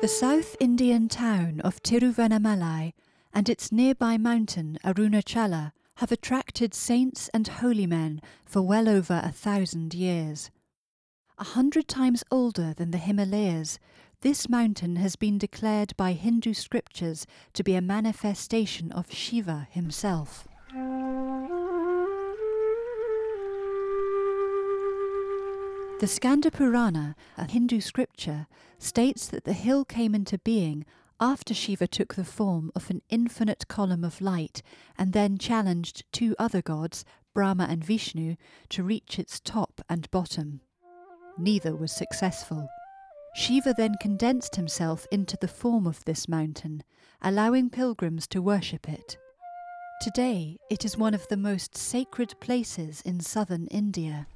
The South Indian town of Tiruvannamalai and its nearby mountain Arunachala have attracted saints and holy men for well over 1,000 years. 100 times older than the Himalayas, this mountain has been declared by Hindu scriptures to be a manifestation of Shiva himself. The Skanda Purana, a Hindu scripture, states that the hill came into being after Shiva took the form of an infinite column of light and then challenged two other gods, Brahma and Vishnu, to reach its top and bottom. Neither was successful. Shiva then condensed himself into the form of this mountain, allowing pilgrims to worship it. Today, it is one of the most sacred places in southern India.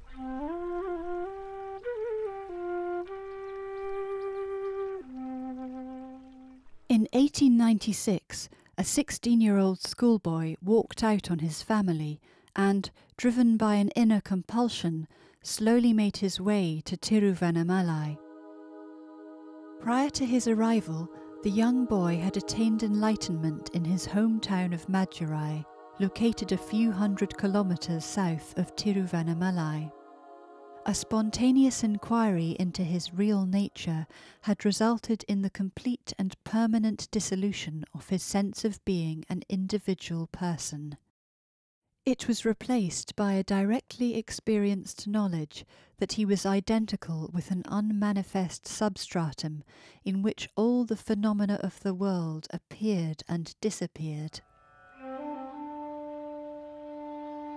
In 1896, a 16-year-old schoolboy walked out on his family and, driven by an inner compulsion, slowly made his way to Tiruvannamalai. Prior to his arrival, the young boy had attained enlightenment in his hometown of Madurai, located a few hundred kilometers south of Tiruvannamalai. A spontaneous inquiry into his real nature had resulted in the complete and permanent dissolution of his sense of being an individual person. It was replaced by a directly experienced knowledge that he was identical with an unmanifest substratum in which all the phenomena of the world appeared and disappeared.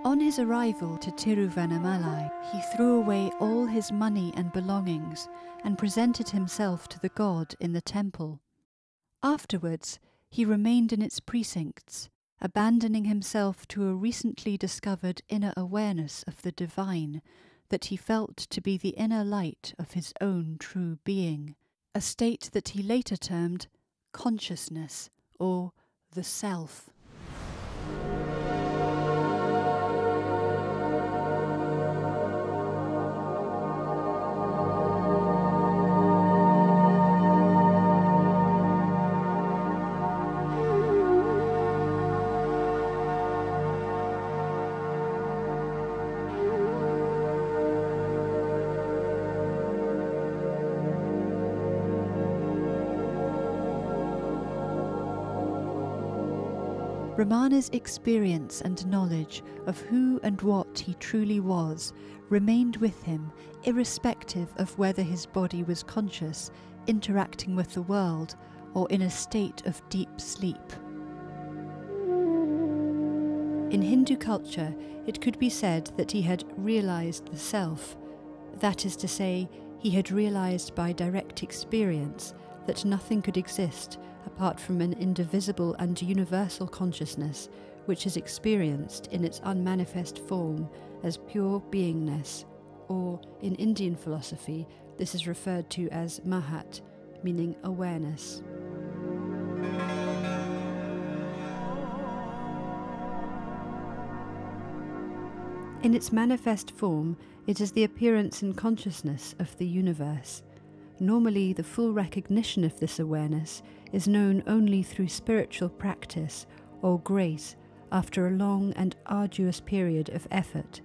On his arrival to Tiruvannamalai, he threw away all his money and belongings and presented himself to the god in the temple. Afterwards, he remained in its precincts, abandoning himself to a recently discovered inner awareness of the divine that he felt to be the inner light of his own true being, a state that he later termed consciousness or the self. Ramana's experience and knowledge of who and what he truly was remained with him irrespective of whether his body was conscious, interacting with the world, or in a state of deep sleep. In Hindu culture, it could be said that he had realized the self, that is to say, he had realized by direct experience that nothing could exist apart from an indivisible and universal consciousness which is experienced in its unmanifest form as pure beingness, or in Indian philosophy this is referred to as Mahat, meaning awareness. In its manifest form, it is the appearance in consciousness of the universe. Normally, the full recognition of this awareness is known only through spiritual practice or grace after a long and arduous period of effort,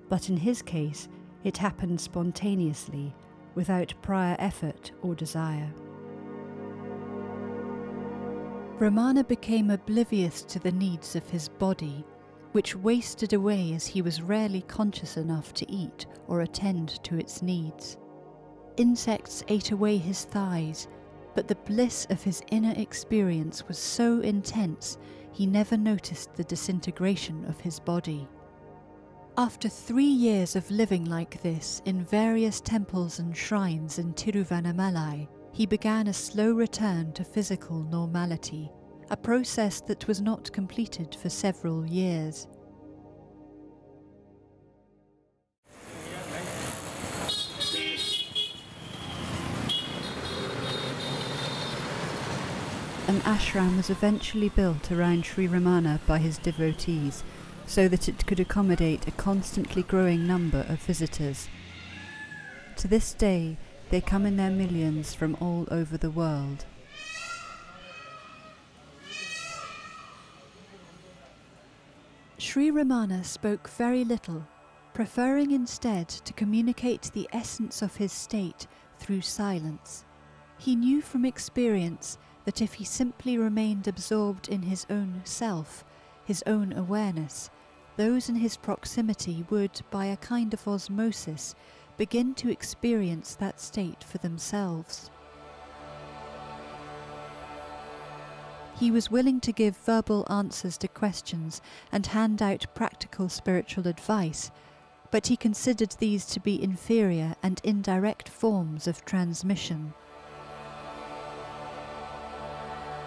but in his case, it happened spontaneously, without prior effort or desire. Ramana became oblivious to the needs of his body, which wasted away as he was rarely conscious enough to eat or attend to its needs. Insects ate away his thighs, but the bliss of his inner experience was so intense he never noticed the disintegration of his body. After 3 years of living like this in various temples and shrines in Tiruvannamalai, he began a slow return to physical normality, a process that was not completed for several years. An ashram was eventually built around Sri Ramana by his devotees, so that it could accommodate a constantly growing number of visitors. To this day, They come in their millions from all over the world. Sri Ramana spoke very little, preferring instead to communicate the essence of his state through silence. He knew from experience that if he simply remained absorbed in his own self, his own awareness, those in his proximity would, by a kind of osmosis, begin to experience that state for themselves. He was willing to give verbal answers to questions and hand out practical spiritual advice, but he considered these to be inferior and indirect forms of transmission.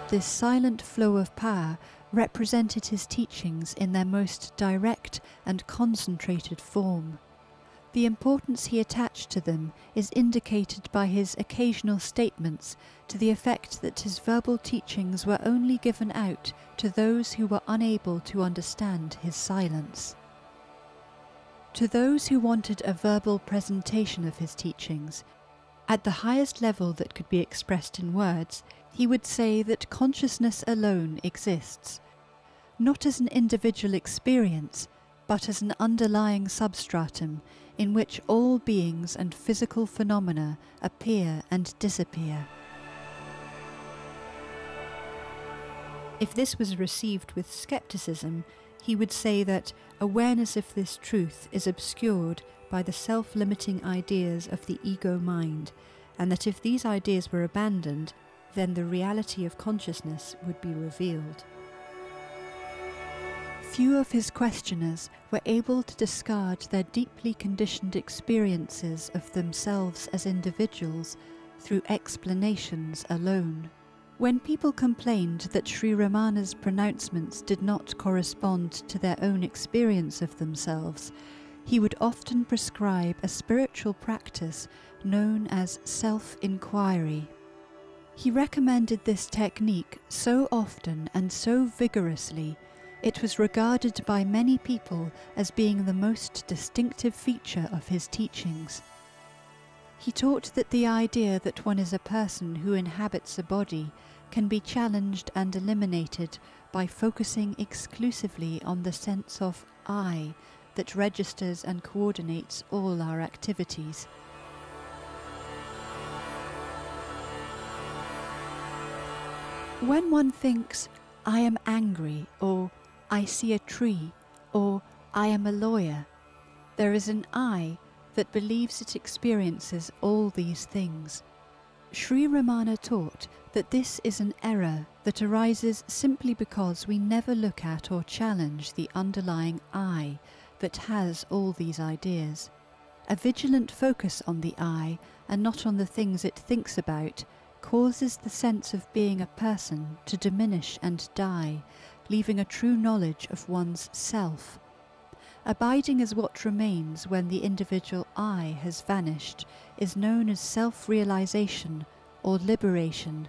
This silent flow of power represented his teachings in their most direct and concentrated form. The importance he attached to them is indicated by his occasional statements to the effect that his verbal teachings were only given out to those who were unable to understand his silence. To those who wanted a verbal presentation of his teachings, at the highest level that could be expressed in words, he would say that consciousness alone exists, not as an individual experience, but as an underlying substratum in which all beings and physical phenomena appear and disappear. If this was received with skepticism, he would say that awareness of this truth is obscured by the self-limiting ideas of the ego mind, and that if these ideas were abandoned, then the reality of consciousness would be revealed. Few of his questioners were able to discard their deeply conditioned experiences of themselves as individuals through explanations alone. When people complained that Sri Ramana's pronouncements did not correspond to their own experience of themselves, he would often prescribe a spiritual practice known as self-inquiry. He recommended this technique so often and so vigorously, it was regarded by many people as being the most distinctive feature of his teachings. He taught that the idea that one is a person who inhabits a body can be challenged and eliminated by focusing exclusively on the sense of I that registers and coordinates all our activities. When one thinks, I am angry, or I see a tree, or I am a lawyer, there is an I that believes it experiences all these things. Sri Ramana taught that this is an error that arises simply because we never look at or challenge the underlying I that has all these ideas. A vigilant focus on the I and not on the things it thinks about causes the sense of being a person to diminish and die, leaving a true knowledge of one's self. Abiding as what remains when the individual I has vanished is known as self-realization or liberation.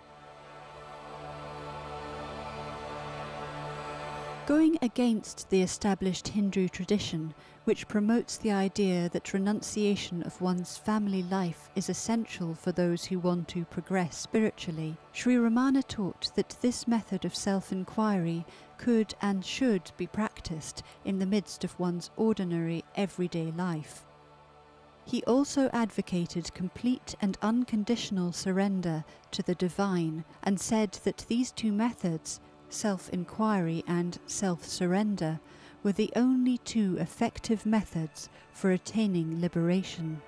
Going against the established Hindu tradition, which promotes the idea that renunciation of one's family life is essential for those who want to progress spiritually, Sri Ramana taught that this method of self-inquiry could and should be practiced in the midst of one's ordinary everyday life. He also advocated complete and unconditional surrender to the divine and said that these two methods, self-inquiry and self-surrender, were the only two effective methods for attaining liberation.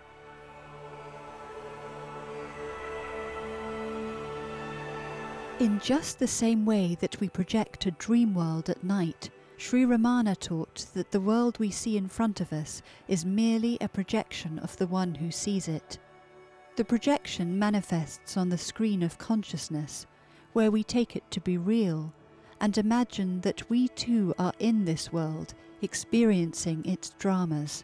In just the same way that we project a dream world at night, Sri Ramana taught that the world we see in front of us is merely a projection of the one who sees it. The projection manifests on the screen of consciousness, where we take it to be real, and imagine that we too are in this world, experiencing its dramas.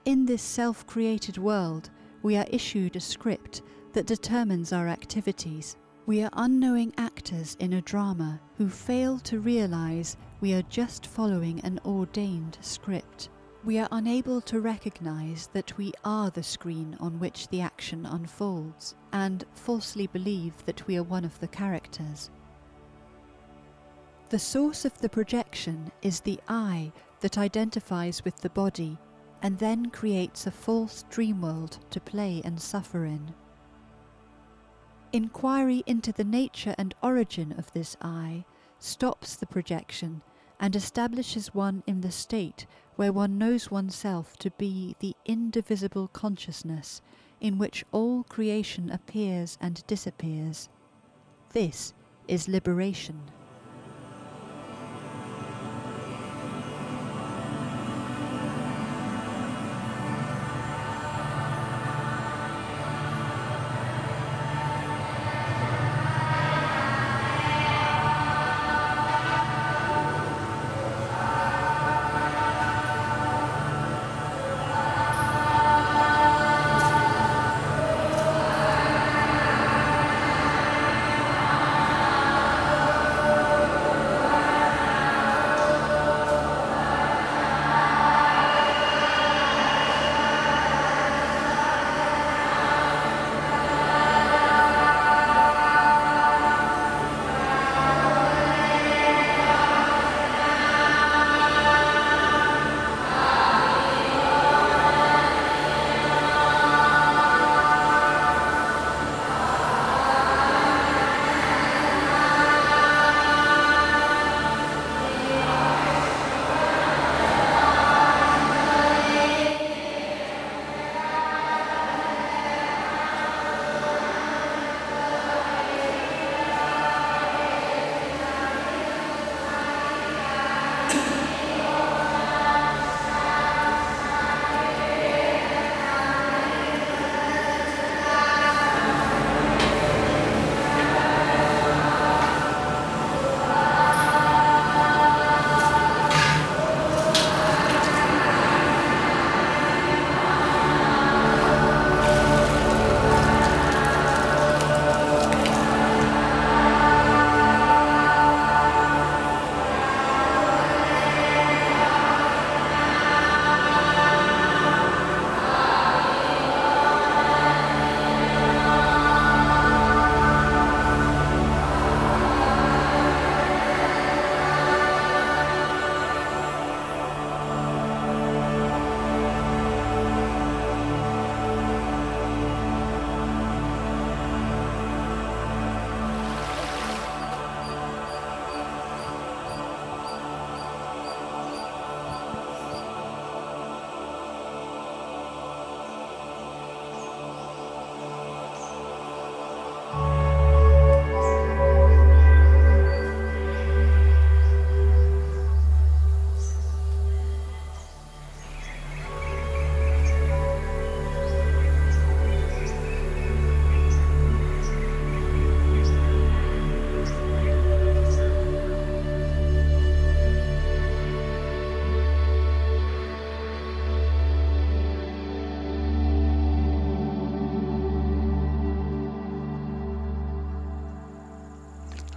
In this self-created world, we are issued a script that determines our activities. We are unknowing actors in a drama who fail to realize we are just following an ordained script. We are unable to recognize that we are the screen on which the action unfolds, and falsely believe that we are one of the characters. The source of the projection is the I that identifies with the body and then creates a false dream world to play and suffer in. Inquiry into the nature and origin of this I stops the projection and establishes one in the state where one knows oneself to be the indivisible consciousness in which all creation appears and disappears. This is liberation.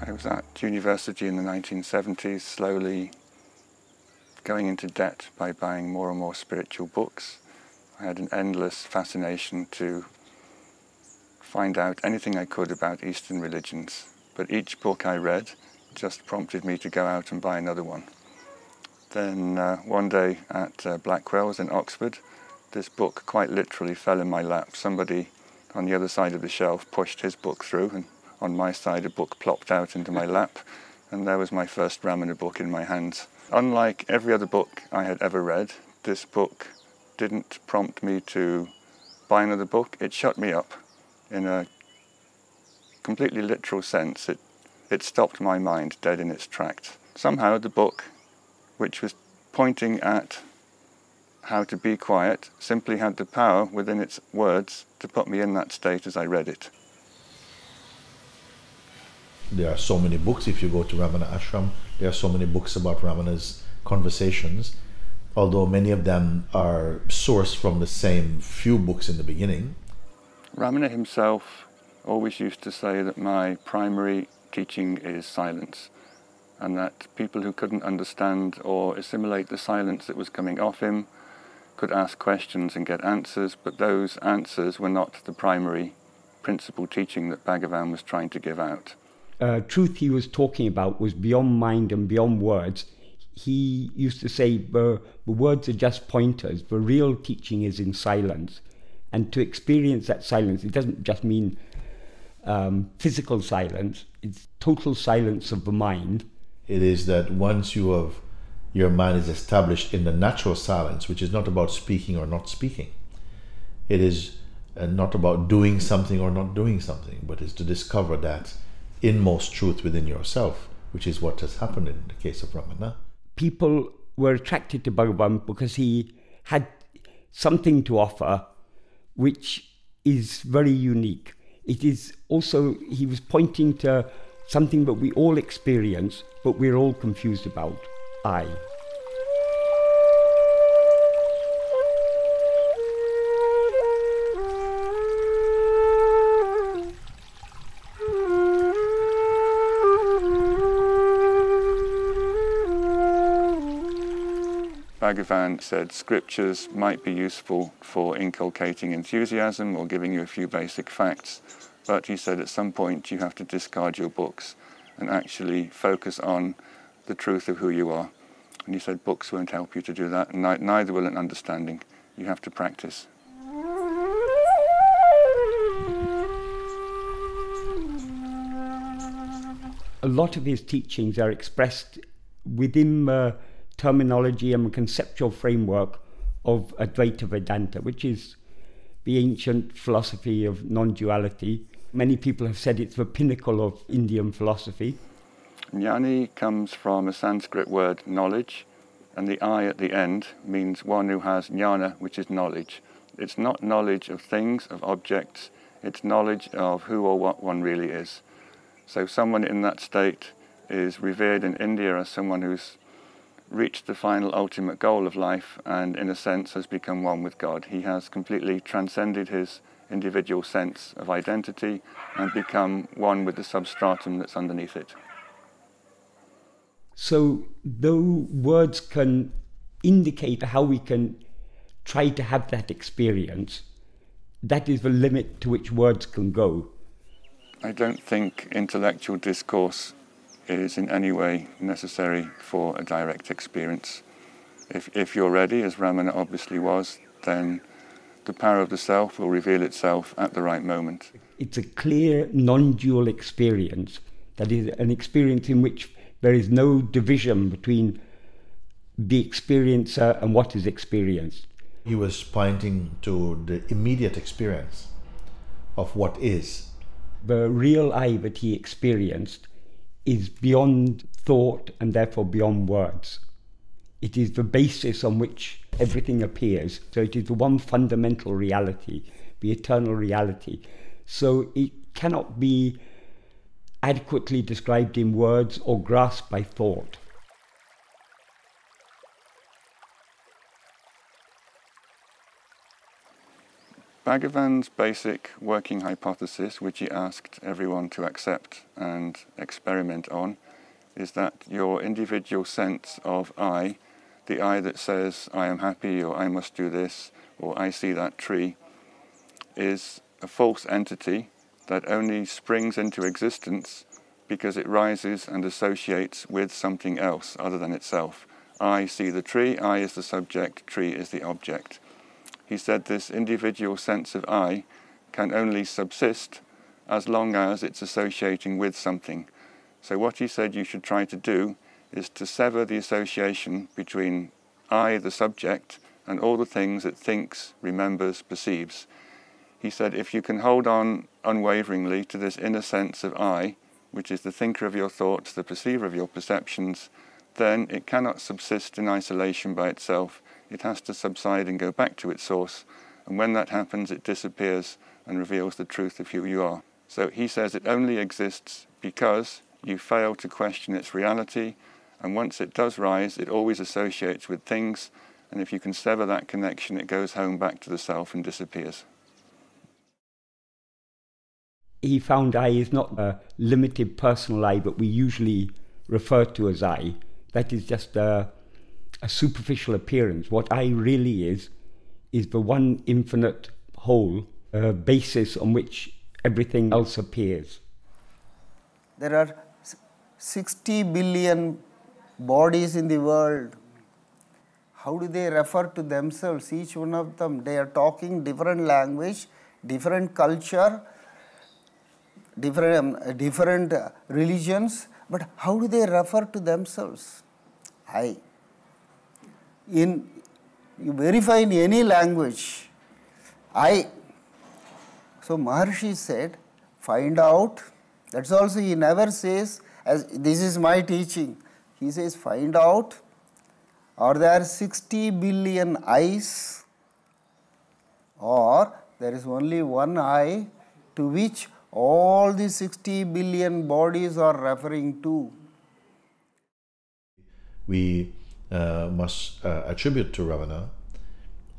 I was at university in the 1970s, slowly going into debt by buying more and more spiritual books. I had an endless fascination to find out anything I could about Eastern religions, but each book I read just prompted me to go out and buy another one. Then one day at Blackwell's in Oxford, this book quite literally fell in my lap. Somebody on the other side of the shelf pushed his book through, and on my side a book plopped out into my lap, and there was my first Ramana book in my hands. Unlike every other book I had ever read, this book didn't prompt me to buy another book. It shut me up in a completely literal sense. It stopped my mind dead in its tracks. Somehow the book, which was pointing at how to be quiet, simply had the power within its words to put me in that state as I read it. There are so many books. If you go to Ramana Ashram, there are so many books about Ramana's conversations, although many of them are sourced from the same few books in the beginning. Ramana himself always used to say that my primary teaching is silence, and that people who couldn't understand or assimilate the silence that was coming off him could ask questions and get answers, but those answers were not the primary principal teaching that Bhagavan was trying to give out. Truth he was talking about was beyond mind and beyond words. He used to say, the words are just pointers. The real teaching is in silence. And to experience that silence, it doesn't just mean physical silence. It's total silence of the mind. It is that once your mind is established in the natural silence, which is not about speaking or not speaking. It is not about doing something or not doing something, but is to discover that inmost truth within yourself, which is what has happened in the case of Ramana. People were attracted to Bhagavan because he had something to offer which is very unique. It is also, he was pointing to something that we all experience, but we're all confused about, I. Bhagavan said scriptures might be useful for inculcating enthusiasm or giving you a few basic facts, but he said at some point you have to discard your books and actually focus on the truth of who you are. And he said books won't help you to do that, and neither will an understanding. You have to practice. A lot of his teachings are expressed within the terminology and conceptual framework of Advaita Vedanta, which is the ancient philosophy of non-duality. Many people have said it's the pinnacle of Indian philosophy. Jnani comes from a Sanskrit word knowledge, and the I at the end means one who has jnana, which is knowledge. It's not knowledge of things, of objects, it's knowledge of who or what one really is. So someone in that state is revered in India as someone who's reached the final ultimate goal of life and in a sense has become one with God. He has completely transcended his individual sense of identity and become one with the substratum that's underneath it. So though words can indicate how we can try to have that experience, that is the limit to which words can go. I don't think intellectual discourse is in any way necessary for a direct experience. If you're ready, as Ramana obviously was, then the power of the self will reveal itself at the right moment. It's a clear, non-dual experience. That is an experience in which there is no division between the experiencer and what is experienced. He was pointing to the immediate experience of what is. The real I that he experienced is beyond thought and therefore beyond words. It is the basis on which everything appears. So it is the one fundamental reality, the eternal reality. So it cannot be adequately described in words or grasped by thought. Bhagavan's basic working hypothesis, which he asked everyone to accept and experiment on, is that your individual sense of I, the I that says I am happy or I must do this or I see that tree, is a false entity that only springs into existence because it rises and associates with something else other than itself. I see the tree, I is the subject, tree is the object. He said this individual sense of I can only subsist as long as it's associating with something. So what he said you should try to do is to sever the association between I, the subject, and all the things it thinks, remembers, perceives. He said if you can hold on unwaveringly to this inner sense of I, which is the thinker of your thoughts, the perceiver of your perceptions, then it cannot subsist in isolation by itself. It has to subside and go back to its source. And when that happens, it disappears and reveals the truth of who you are. So he says it only exists because you fail to question its reality. And once it does rise, it always associates with things. And if you can sever that connection, it goes home back to the self and disappears. He found I is not a limited personal I that we usually refer to as I. That is just a superficial appearance. What I really is is the one infinite whole, basis on which everything else appears. There are 60 billion bodies in the world. How do they refer to themselves? Each one of them, they are talking different language, different culture, different religions, but how do they refer to themselves? You verify in any language, So Maharshi said, find out. That's also he never says, as this is my teaching. He says, find out, are there 60 billion eyes, or there is only one eye to which all the 60 billion bodies are referring to? We must attribute to Ravana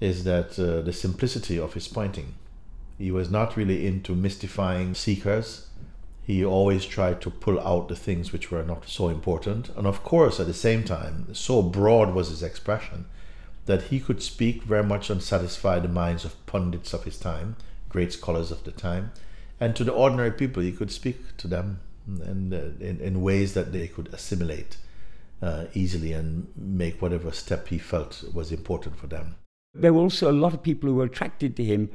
is that the simplicity of his pointing. He was not really into mystifying seekers. He always tried to pull out the things which were not so important. And of course, at the same time, so broad was his expression that he could speak very much and satisfy the minds of pundits of his time, great scholars of the time. And to the ordinary people, he could speak to them in ways that they could assimilate easily and make whatever step he felt was important for them. There were also a lot of people who were attracted to him,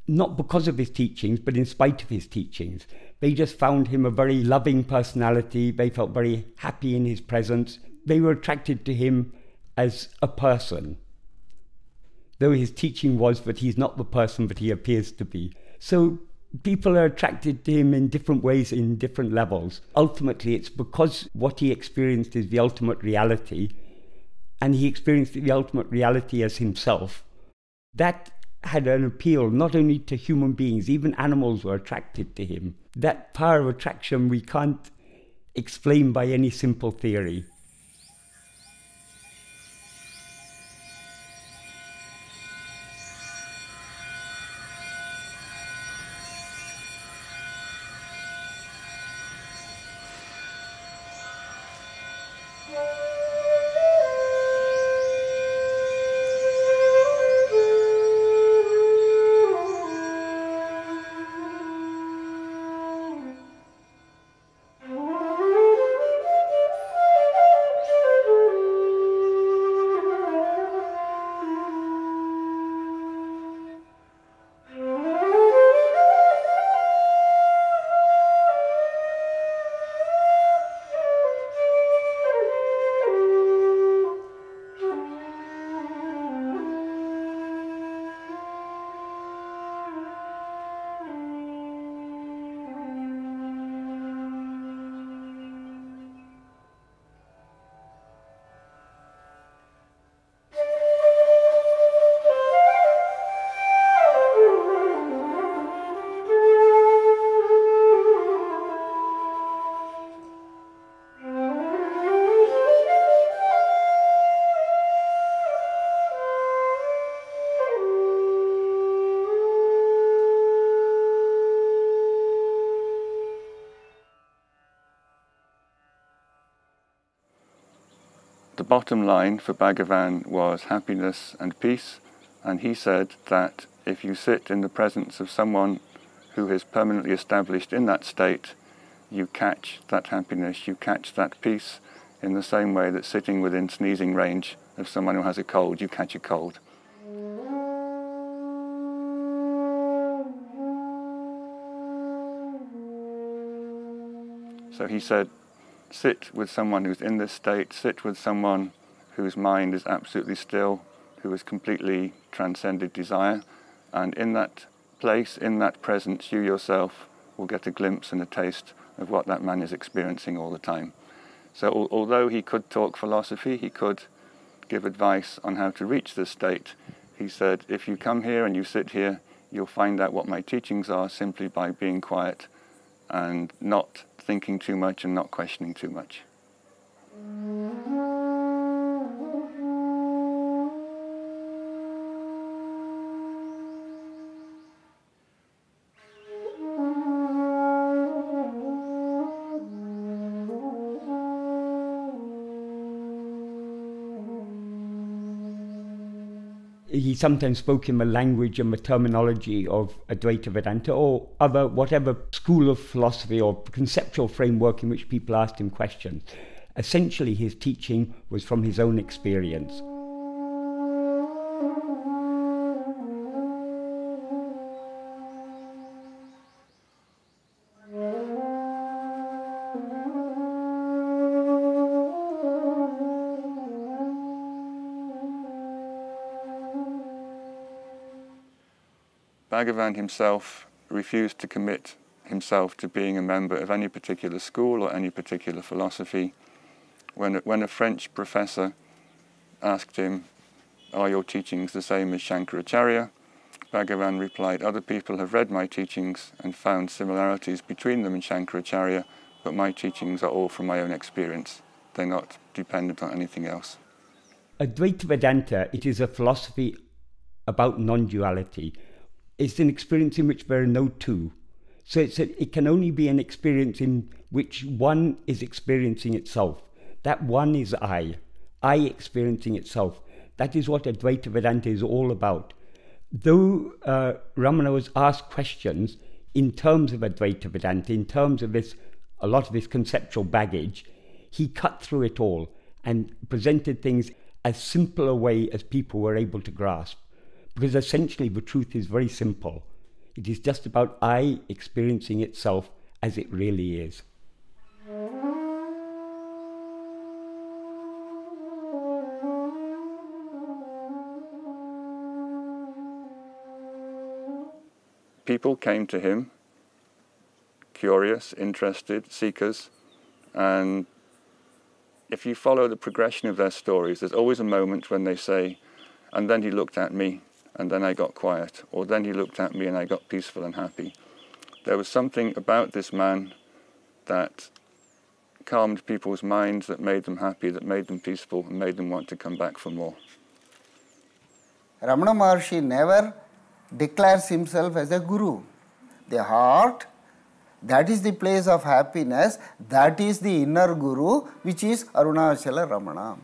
not because of his teachings, but in spite of his teachings. They just found him a very loving personality. They felt very happy in his presence. They were attracted to him as a person, though his teaching was that he's not the person that he appears to be. So people are attracted to him in different ways, in different levels. Ultimately, it's because what he experienced is the ultimate reality, and he experienced the ultimate reality as himself. That had an appeal not only to human beings, even animals were attracted to him. That power of attraction we can't explain by any simple theory. The bottom line for Bhagavan was happiness and peace, and he said that if you sit in the presence of someone who is permanently established in that state, you catch that happiness, you catch that peace, in the same way that sitting within sneezing range of someone who has a cold, you catch a cold. So he said, sit with someone who's in this state, sit with someone whose mind is absolutely still, who has completely transcended desire, and in that place, in that presence, you yourself will get a glimpse and a taste of what that man is experiencing all the time. So although he could talk philosophy, he could give advice on how to reach this state, he said, if you come here and you sit here, you'll find out what my teachings are simply by being quiet and not thinking too much and not questioning too much. he sometimes spoke in the language and the terminology of Advaita Vedanta or other, whatever school of philosophy or conceptual framework in which people asked him questions. Essentially, his teaching was from his own experience. Bhagavan himself refused to commit himself to being a member of any particular school or any particular philosophy. When a French professor asked him, "Are your teachings the same as Shankaracharya?" Bhagavan replied, "Other people have read my teachings and found similarities between them and Shankaracharya, but my teachings are all from my own experience. They're not dependent on anything else." Advaita Vedanta, it is a philosophy about non-duality. It's an experience in which there are no two. So it can only be an experience in which one is experiencing itself. That one is I experiencing itself. That is what Advaita Vedanta is all about. Though Ramana was asked questions in terms of Advaita Vedanta, in terms of a lot of this conceptual baggage, he cut through it all and presented things as simple a way as people were able to grasp. Because essentially the truth is very simple. It is just about I experiencing itself as it really is. People came to him, curious, interested, seekers, and if you follow the progression of their stories, there's always a moment when they say, "And then he looked at me, and then I got quiet," or "Then he looked at me and I got peaceful and happy." There was something about this man that calmed people's minds, that made them happy, that made them peaceful, and made them want to come back for more. Ramana Maharshi never declares himself as a guru. The heart, that is the place of happiness, that is the inner guru, which is Arunachala Ramana.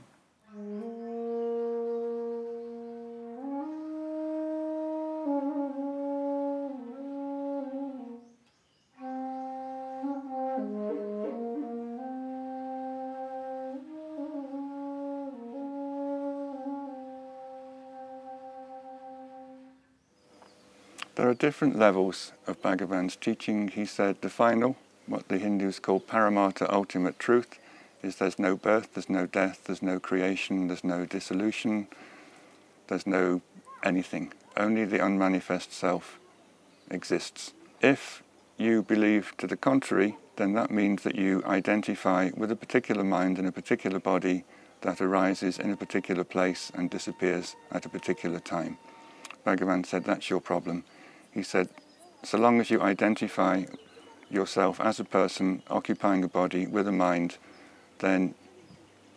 There are different levels of Bhagavan's teaching. He said the final, what the Hindus call Paramartha, ultimate truth, is there's no birth, there's no death, there's no creation, there's no dissolution, there's no anything. Only the unmanifest self exists. If you believe to the contrary, then that means that you identify with a particular mind and a particular body that arises in a particular place and disappears at a particular time. Bhagavan said, that's your problem. He said, so long as you identify yourself as a person occupying a body with a mind, then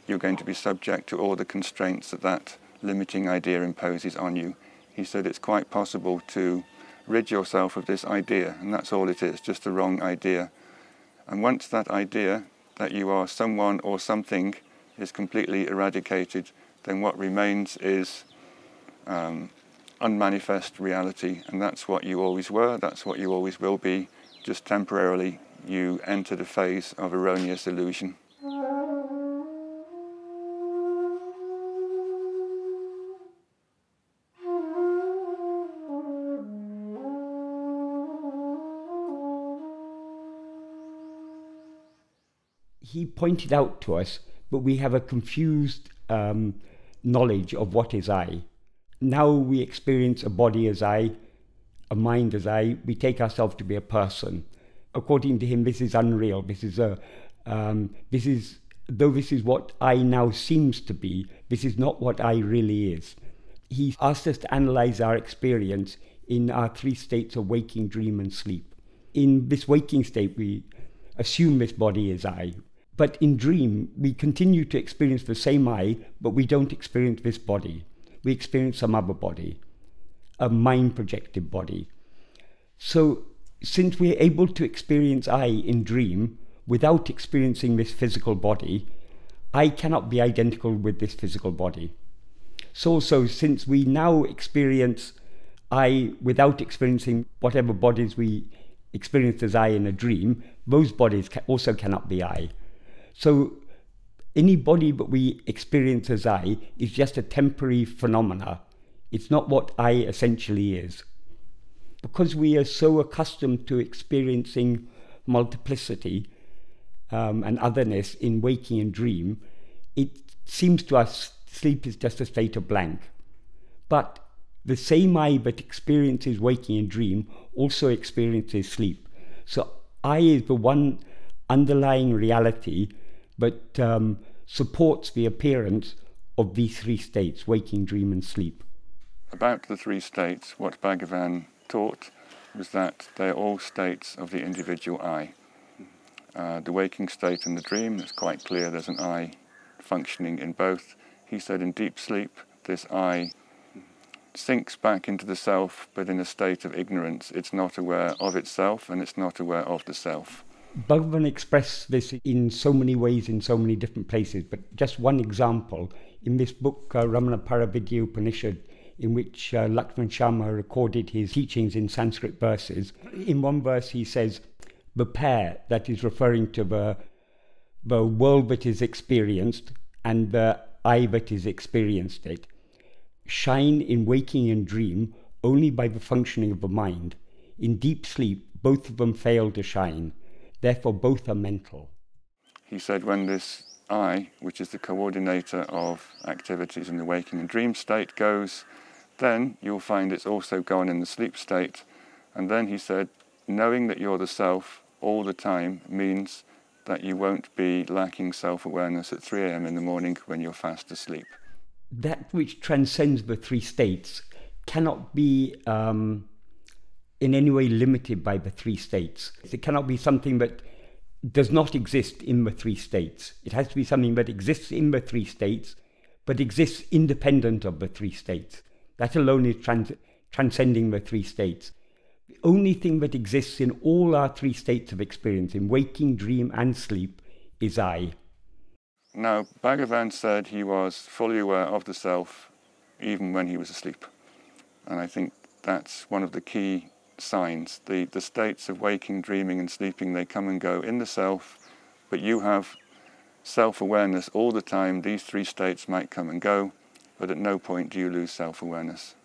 you're going to be subject to all the constraints that that limiting idea imposes on you. He said it's quite possible to rid yourself of this idea, and that's all it is, just a wrong idea. And once that idea that you are someone or something is completely eradicated, then what remains is unmanifest reality, and that's what you always were, that's what you always will be. Just temporarily you entered a phase of erroneous illusion. He pointed out to us, but we have a confused knowledge of what is I. Now we experience a body as I, a mind as I, we take ourselves to be a person. According to him, this is unreal. This is though this is what I now seems to be, this is not what I really is. He asked us to analyze our experience in our three states of waking, dream, and sleep. In this waking state, we assume this body is I. But in dream, we continue to experience the same I, but we don't experience this body. We experience some other body, a mind-projected body. So, since we're able to experience I in dream without experiencing this physical body, I cannot be identical with this physical body. So also, since we now experience I without experiencing whatever bodies we experienced as I in a dream, those bodies also cannot be I. So any body that we experience as I is just a temporary phenomena. It's not what I essentially is. Because we are so accustomed to experiencing multiplicity and otherness in waking and dream, it seems to us sleep is just a state of blank. But the same I that experiences waking and dream also experiences sleep. So I is the one underlying reality but supports the appearance of these three states, waking, dream and sleep. About the three states, what Bhagavan taught was that they are all states of the individual I. The waking state and the dream, it's quite clear there's an I functioning in both. He said in deep sleep, this I sinks back into the self, but in a state of ignorance. It's not aware of itself and it's not aware of the self. Bhagavan expressed this in so many ways, in so many different places, but just one example, in this book, Ramana Paravidya Upanishad, in which Lakshman Sharma recorded his teachings in Sanskrit verses. In one verse he says, the pair, that is referring to the world that is experienced and the I that is experienced it, shine in waking and dream only by the functioning of the mind. In deep sleep, both of them fail to shine. Therefore, both are mental. He said when this I, which is the coordinator of activities in the waking and dream state, goes, then you'll find it's also gone in the sleep state. And then he said, knowing that you're the self all the time means that you won't be lacking self-awareness at 3 a.m. in the morning when you're fast asleep. That which transcends the three states cannot be in any way limited by the three states. It cannot be something that does not exist in the three states. It has to be something that exists in the three states, but exists independent of the three states. That alone is transcending the three states. The only thing that exists in all our three states of experience, in waking, dream and sleep, is I. Now, Bhagavan said he was fully aware of the self even when he was asleep. And I think that's one of the key signs. The states of waking, dreaming and sleeping, they come and go in the self, but you have self-awareness all the time. These three states might come and go, but at no point do you lose self-awareness.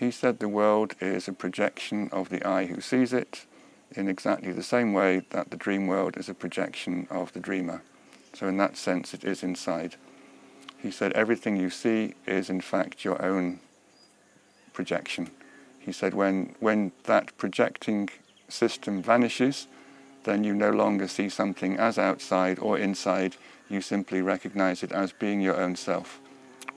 He said the world is a projection of the I who sees it in exactly the same way that the dream world is a projection of the dreamer. So in that sense it is inside. He said everything you see is in fact your own projection. He said when that projecting system vanishes, then you no longer see something as outside or inside, you simply recognize it as being your own self.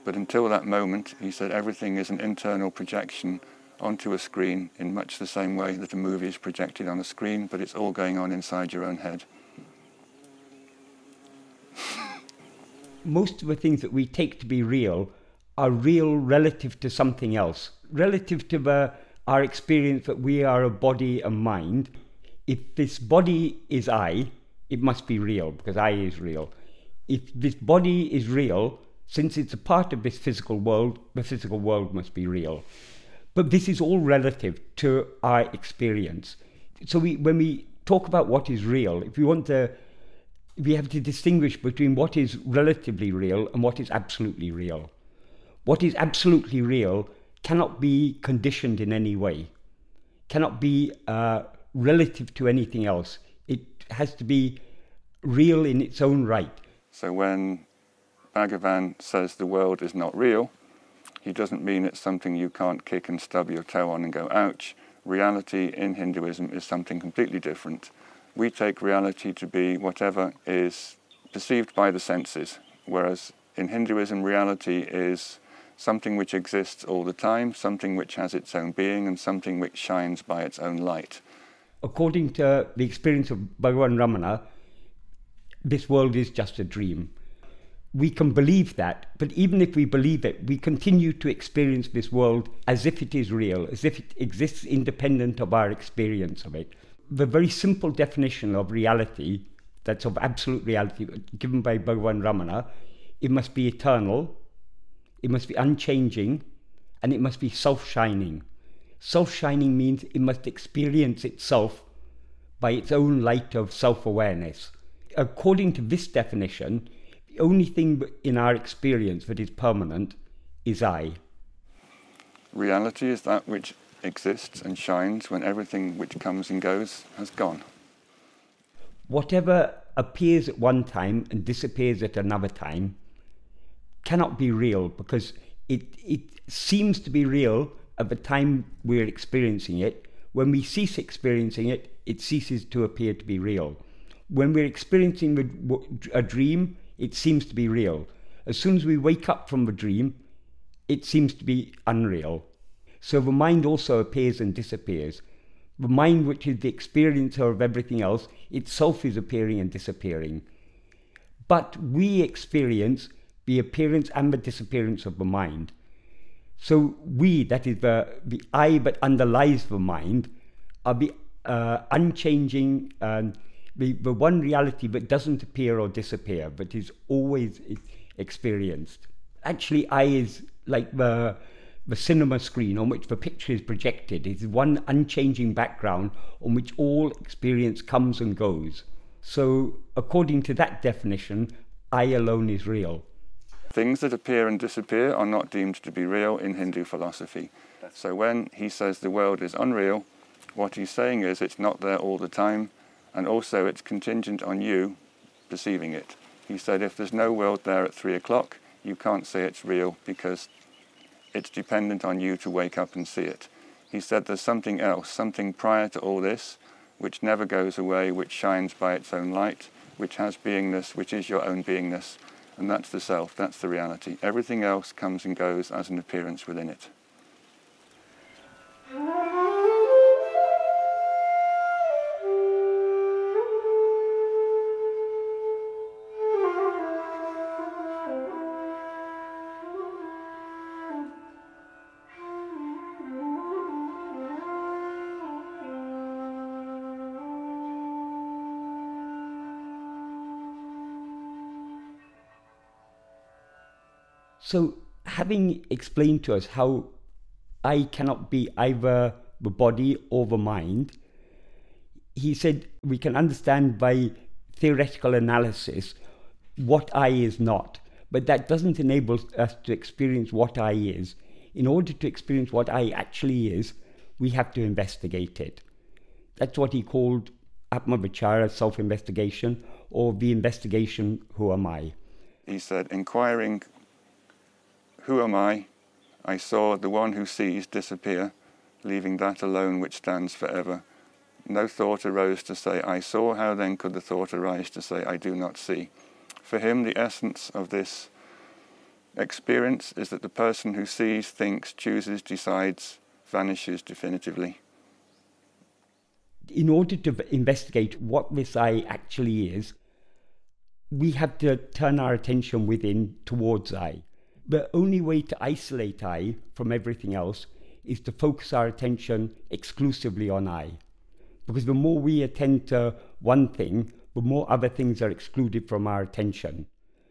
But until that moment, he said everything is an internal projection onto a screen in much the same way that a movie is projected on a screen, but it's all going on inside your own head. Most of the things that we take to be real are real relative to something else, relative to our experience that we are a body and mind. If this body is I, it must be real, because I is real. If this body is real, since it's a part of this physical world, the physical world must be real. But this is all relative to our experience. So when we talk about what is real, we have to distinguish between what is relatively real and what is absolutely real. What is absolutely real cannot be conditioned in any way, cannot be relative to anything else. It has to be real in its own right. So when Bhagavan says the world is not real, he doesn't mean it's something you can't kick and stub your toe on and go, ouch. Reality in Hinduism is something completely different. We take reality to be whatever is perceived by the senses, whereas in Hinduism, reality is something which exists all the time, something which has its own being, and something which shines by its own light. According to the experience of Bhagavan Ramana, this world is just a dream. We can believe that, but even if we believe it, we continue to experience this world as if it is real, as if it exists independent of our experience of it. The very simple definition of reality, that's of absolute reality, given by Bhagavan Ramana, it must be eternal, it must be unchanging, and it must be self-shining. Self-shining means it must experience itself by its own light of self-awareness. According to this definition, the only thing in our experience that is permanent is I. Reality is that which exists and shines when everything which comes and goes has gone. Whatever appears at one time and disappears at another time cannot be real, because it seems to be real at the time we're experiencing it. When we cease experiencing it, it ceases to appear to be real. When we're experiencing a dream, it seems to be real. As soon as we wake up from the dream, it seems to be unreal. So the mind also appears and disappears. The mind, which is the experiencer of everything else, itself is appearing and disappearing. But we experience the appearance and the disappearance of the mind. So we, that is the I that underlies the mind, are the unchanging, the one reality that doesn't appear or disappear, but is always experienced. Actually, I is like the cinema screen on which the picture is projected. It's one unchanging background on which all experience comes and goes. So according to that definition, I alone is real. Things that appear and disappear are not deemed to be real in Hindu philosophy. So when he says the world is unreal, what he's saying is it's not there all the time, and also it's contingent on you perceiving it. He said if there's no world there at 3 o'clock, you can't say it's real because it's dependent on you to wake up and see it. He said there's something else, something prior to all this, which never goes away, which shines by its own light, which has beingness, which is your own beingness. And that's the self, that's the reality. Everything else comes and goes as an appearance within it. So, having explained to us how I cannot be either the body or the mind, he said we can understand by theoretical analysis what I is not, but that doesn't enable us to experience what I is. In order to experience what I actually is, we have to investigate it. That's what he called Atma-vichara, self-investigation, or the investigation, who am I? He said, inquiring, who am I? I saw the one who sees disappear, leaving that alone which stands forever. No thought arose to say, I saw. How then could the thought arise to say, I do not see? For him, the essence of this experience is that the person who sees, thinks, chooses, decides, vanishes definitively. In order to investigate what this I actually is, we have to turn our attention within towards I. The only way to isolate I from everything else is to focus our attention exclusively on I. Because the more we attend to one thing, the more other things are excluded from our attention.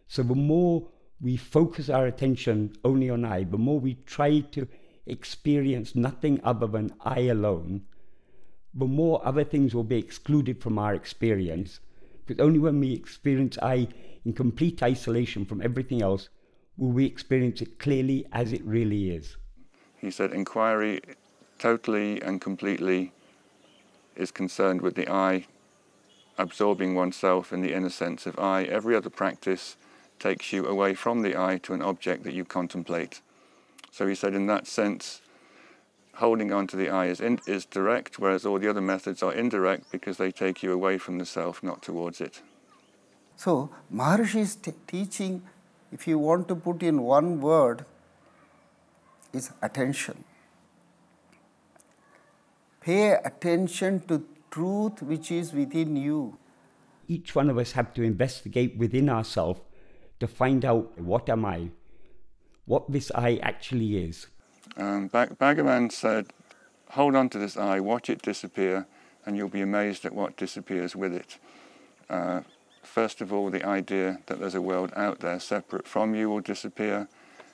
So the more we focus our attention only on I, the more we try to experience nothing other than I alone, the more other things will be excluded from our experience. Because only when we experience I in complete isolation from everything else will we experience it clearly as it really is. He said inquiry totally and completely is concerned with the I, absorbing oneself in the inner sense of I. Every other practice takes you away from the I to an object that you contemplate. So he said in that sense, holding on to the I is direct, whereas all the other methods are indirect because they take you away from the self, not towards it. So Maharishi's teaching, if you want to put in one word, is attention. Pay attention to truth which is within you. Each one of us have to investigate within ourselves to find out, what am I? What this I actually is. Bhagavan said, hold on to this I, watch it disappear, and you'll be amazed at what disappears with it. First of all, the idea that there's a world out there separate from you will disappear.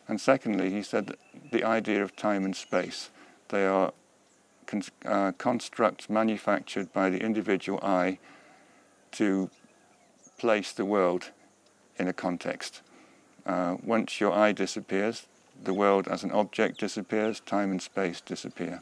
And secondly, he said that the idea of time and space, they are constructs manufactured by the individual I to place the world in a context. Once your I disappears, the world as an object disappears, time and space disappear.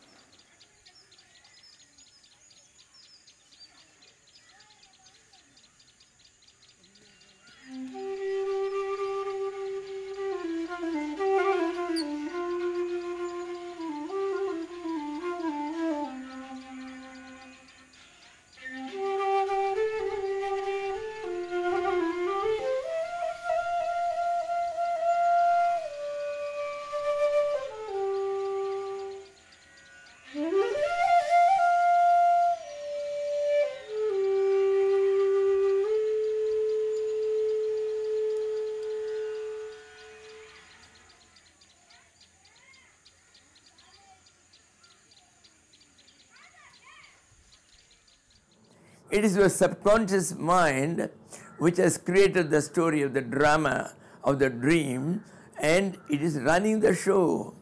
It is your subconscious mind which has created the story of the drama of the dream, and it is running the show.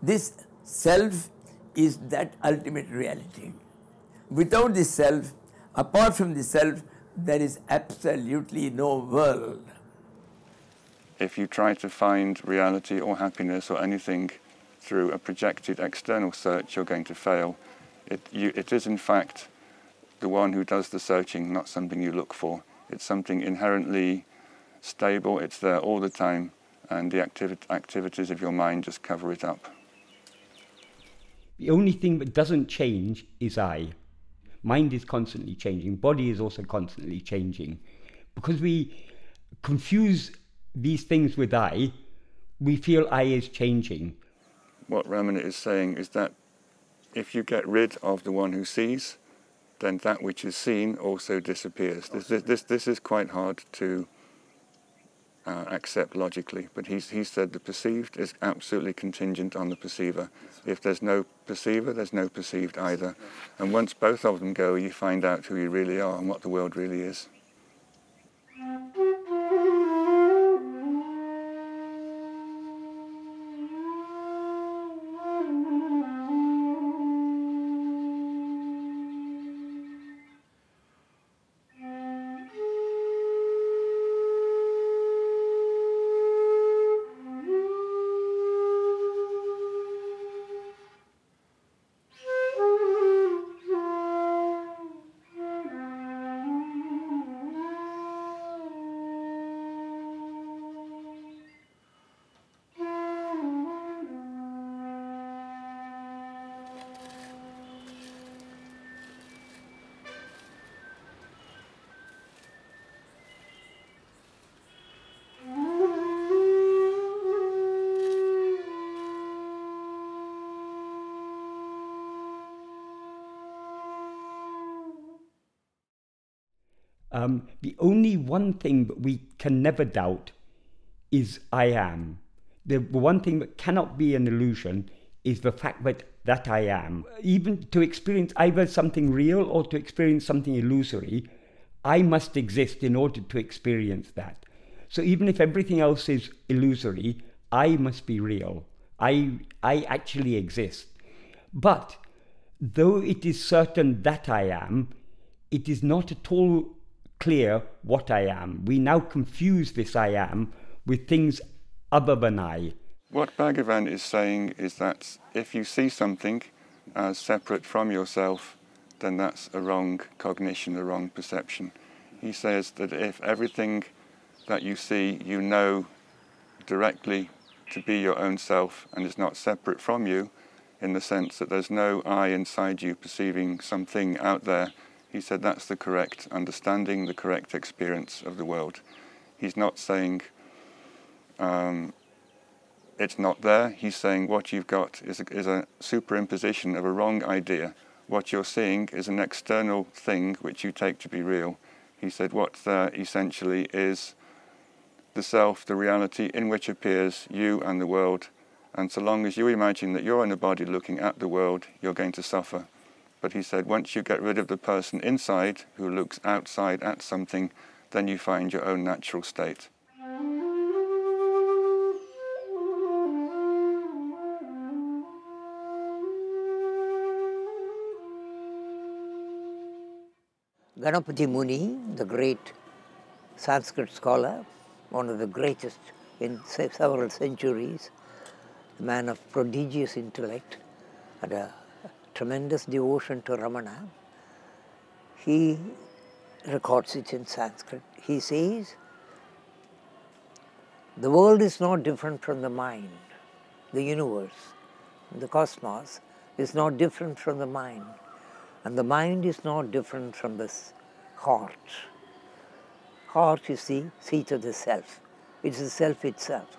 This self is that ultimate reality. Without the self, apart from the self, there is absolutely no world. If you try to find reality or happiness or anything through a projected external search, you're going to fail. It is in fact the one who does the searching, not something you look for. It's something inherently stable, it's there all the time, and the activities of your mind just cover it up. The only thing that doesn't change is I. Mind is constantly changing, body is also constantly changing. Because we confuse these things with I, we feel I is changing. What Ramana is saying is that if you get rid of the one who sees, then that which is seen also disappears. This is quite hard to accept logically, but he said the perceived is absolutely contingent on the perceiver. If there's no perceiver, there's no perceived either. And once both of them go, you find out who you really are and what the world really is. The only one thing that we can never doubt is I am. The one thing that cannot be an illusion is the fact that I am. Even to experience either something real or to experience something illusory, I must exist in order to experience that. So even if everything else is illusory, I must be real. I actually exist. But though it is certain that I am, it is not at all clear what I am. We now confuse this I am with things other than I. What Bhagavan is saying is that if you see something as separate from yourself, then that's a wrong cognition, a wrong perception. He says that if everything that you see, you know directly to be your own self and is not separate from you, in the sense that there's no I inside you perceiving something out there. He said that's the correct understanding, the correct experience of the world. He's not saying it's not there. He's saying what you've got is a superimposition of a wrong idea. What you're seeing is an external thing which you take to be real. He said what's there essentially is the self, the reality in which appears you and the world. And so long as you imagine that you're in a body looking at the world, you're going to suffer. But he said once you get rid of the person inside who looks outside at something, then you find your own natural state. Ganapati Muni, the great Sanskrit scholar, one of the greatest in several centuries, a man of prodigious intellect, had a tremendous devotion to Ramana. He records it in Sanskrit. He says, the world is not different from the mind. The universe, the cosmos, is not different from the mind. And the mind is not different from the heart. Heart is the seat of the self. It's the self itself.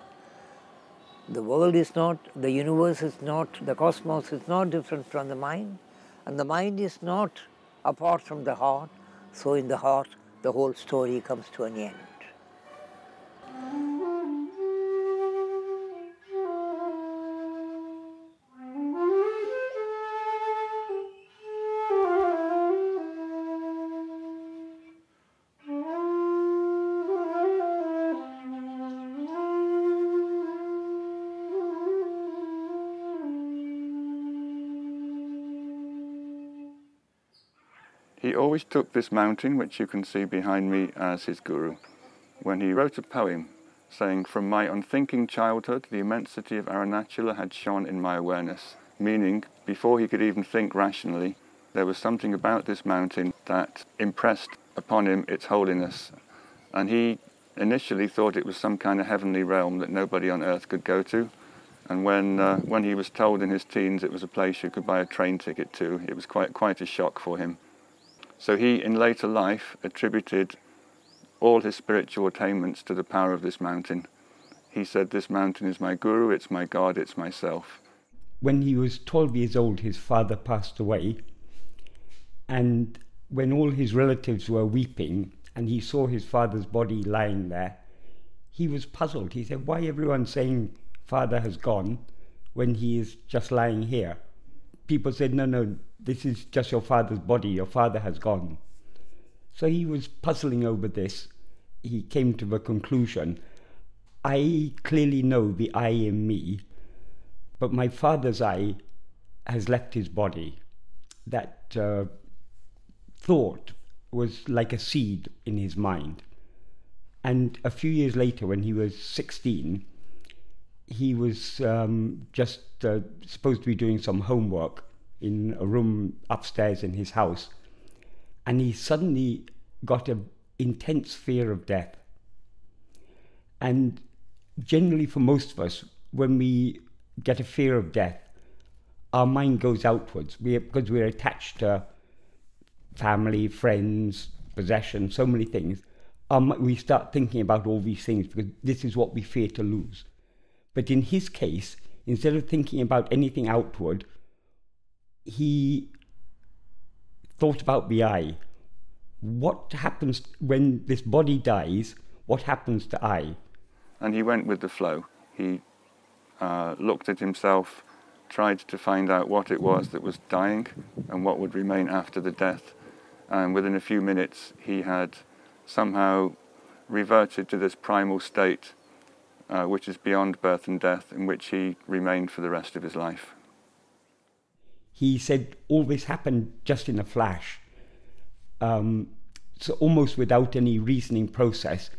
The world is not, the universe is not, the cosmos is not different from the mind, and the mind is not apart from the heart. So in the heart, the whole story comes to an end. He always took this mountain, which you can see behind me, as his guru. When he wrote a poem saying, "From my unthinking childhood, the immensity of Arunachala had shone in my awareness," meaning, before he could even think rationally, there was something about this mountain that impressed upon him its holiness. And he initially thought it was some kind of heavenly realm that nobody on earth could go to. And when he was told in his teens it was a place you could buy a train ticket to, it was quite a shock for him. So he, in later life, attributed all his spiritual attainments to the power of this mountain. He said, this mountain is my guru, it's my God, it's myself. When he was 12 years old, his father passed away. And when all his relatives were weeping and he saw his father's body lying there, he was puzzled. He said, why everyone saying father has gone when he is just lying here? People said, no, this is just your father's body, your father has gone. So he was puzzling over this. He came to the conclusion, I clearly know the I in me, but my father's I has left his body. That thought was like a seed in his mind. And a few years later, when he was 16, he was just supposed to be doing some homework in a room upstairs in his house, and he suddenly got an intense fear of death. And generally for most of us, when we get a fear of death, our mind goes outwards because we're attached to family, friends, possessions, so many things. We start thinking about all these things because this is what we fear to lose. But in his case, instead of thinking about anything outward, he thought about the I. What happens when this body dies? What happens to I? And he went with the flow. He looked at himself, tried to find out what it was that was dying and what would remain after the death. And within a few minutes, he had somehow reverted to this primal state, which is beyond birth and death, in which he remained for the rest of his life. He said all this happened just in a flash, so almost without any reasoning process.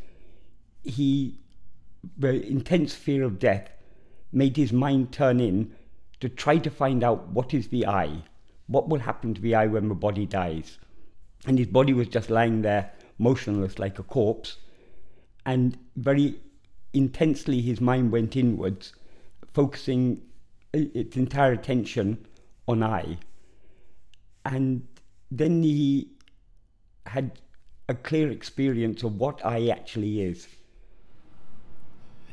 The intense fear of death made his mind turn in to try to find out what is the I, what will happen to the I when the body dies. And his body was just lying there motionless like a corpse. And very intensely his mind went inwards, focusing its entire attention on I. And then he had a clear experience of what I actually is.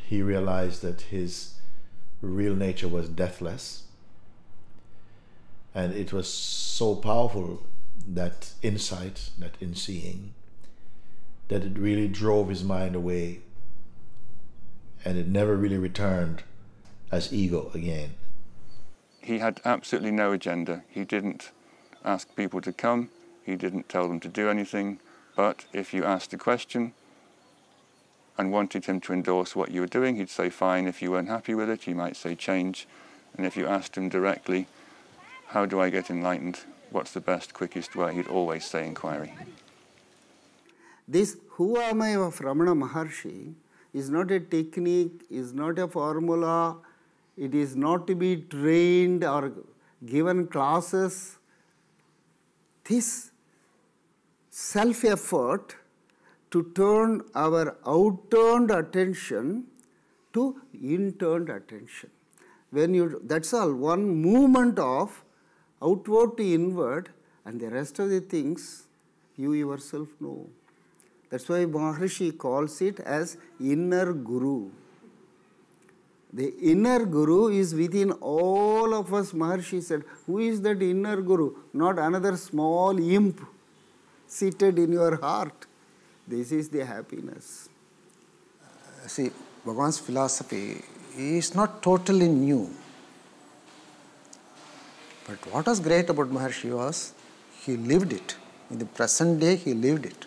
He realized that his real nature was deathless, and it was so powerful, that insight, that inseeing, that it really drove his mind away, and it never really returned as ego again. He had absolutely no agenda. He didn't ask people to come, he didn't tell them to do anything, but if you asked a question and wanted him to endorse what you were doing, he'd say fine. If you weren't happy with it, he might say change. And if you asked him directly, how do I get enlightened? What's the best, quickest way? He'd always say inquiry. This who am I of Ramana Maharshi is not a technique, is not a formula, it is not to be trained or given classes. This self-effort to turn our outturned attention to inturned attention. That's all, one movement of outward to inward, and the rest of the things you yourself know. That's why Maharshi calls it as inner guru. The inner guru is within all of us. Maharshi said, who is that inner guru? Not another small imp seated in your heart. This is the happiness. See, Bhagavan's philosophy is not totally new. But what was great about Maharshi was, he lived it. In the present day, he lived it.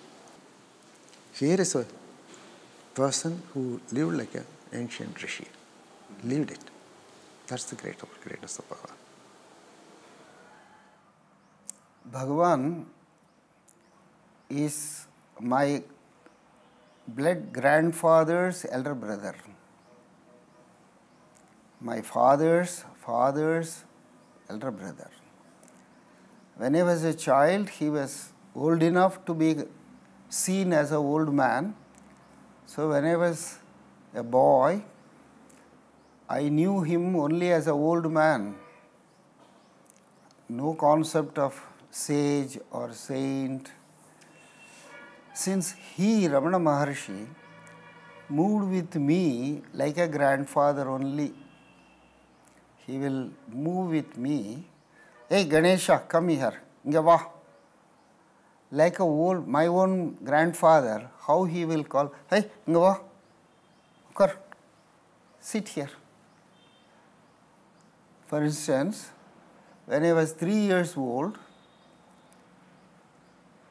Here is a person who lived like an ancient rishi, lived it. That's the greatest of Bhagavan. Bhagavan is my blood grandfather's elder brother. My father's elder brother. When I was a child, he was old enough to be seen as an old man. So when I was a boy, I knew him only as an old man. No concept of sage or saint. Since he, Ramana Maharshi, moved with me like a grandfather only. He will move with me. Hey Ganesha, come here. Inga va. Like my own grandfather, how he will call, hey, inga va. Kar, sit here. For instance, when I was 3 years old,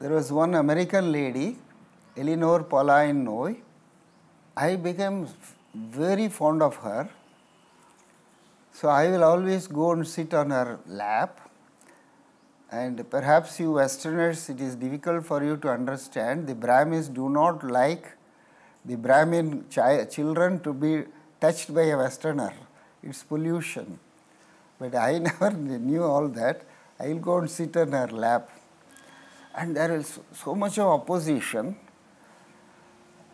there was one American lady, Eleanor Pauline Noy. I became very fond of her. So I will always go and sit on her lap. And perhaps you Westerners, it is difficult for you to understand. The Brahmins do not like the Brahmin children to be touched by a Westerner. It's pollution. But I never knew all that. I will go and sit on her lap. And there is so much of opposition.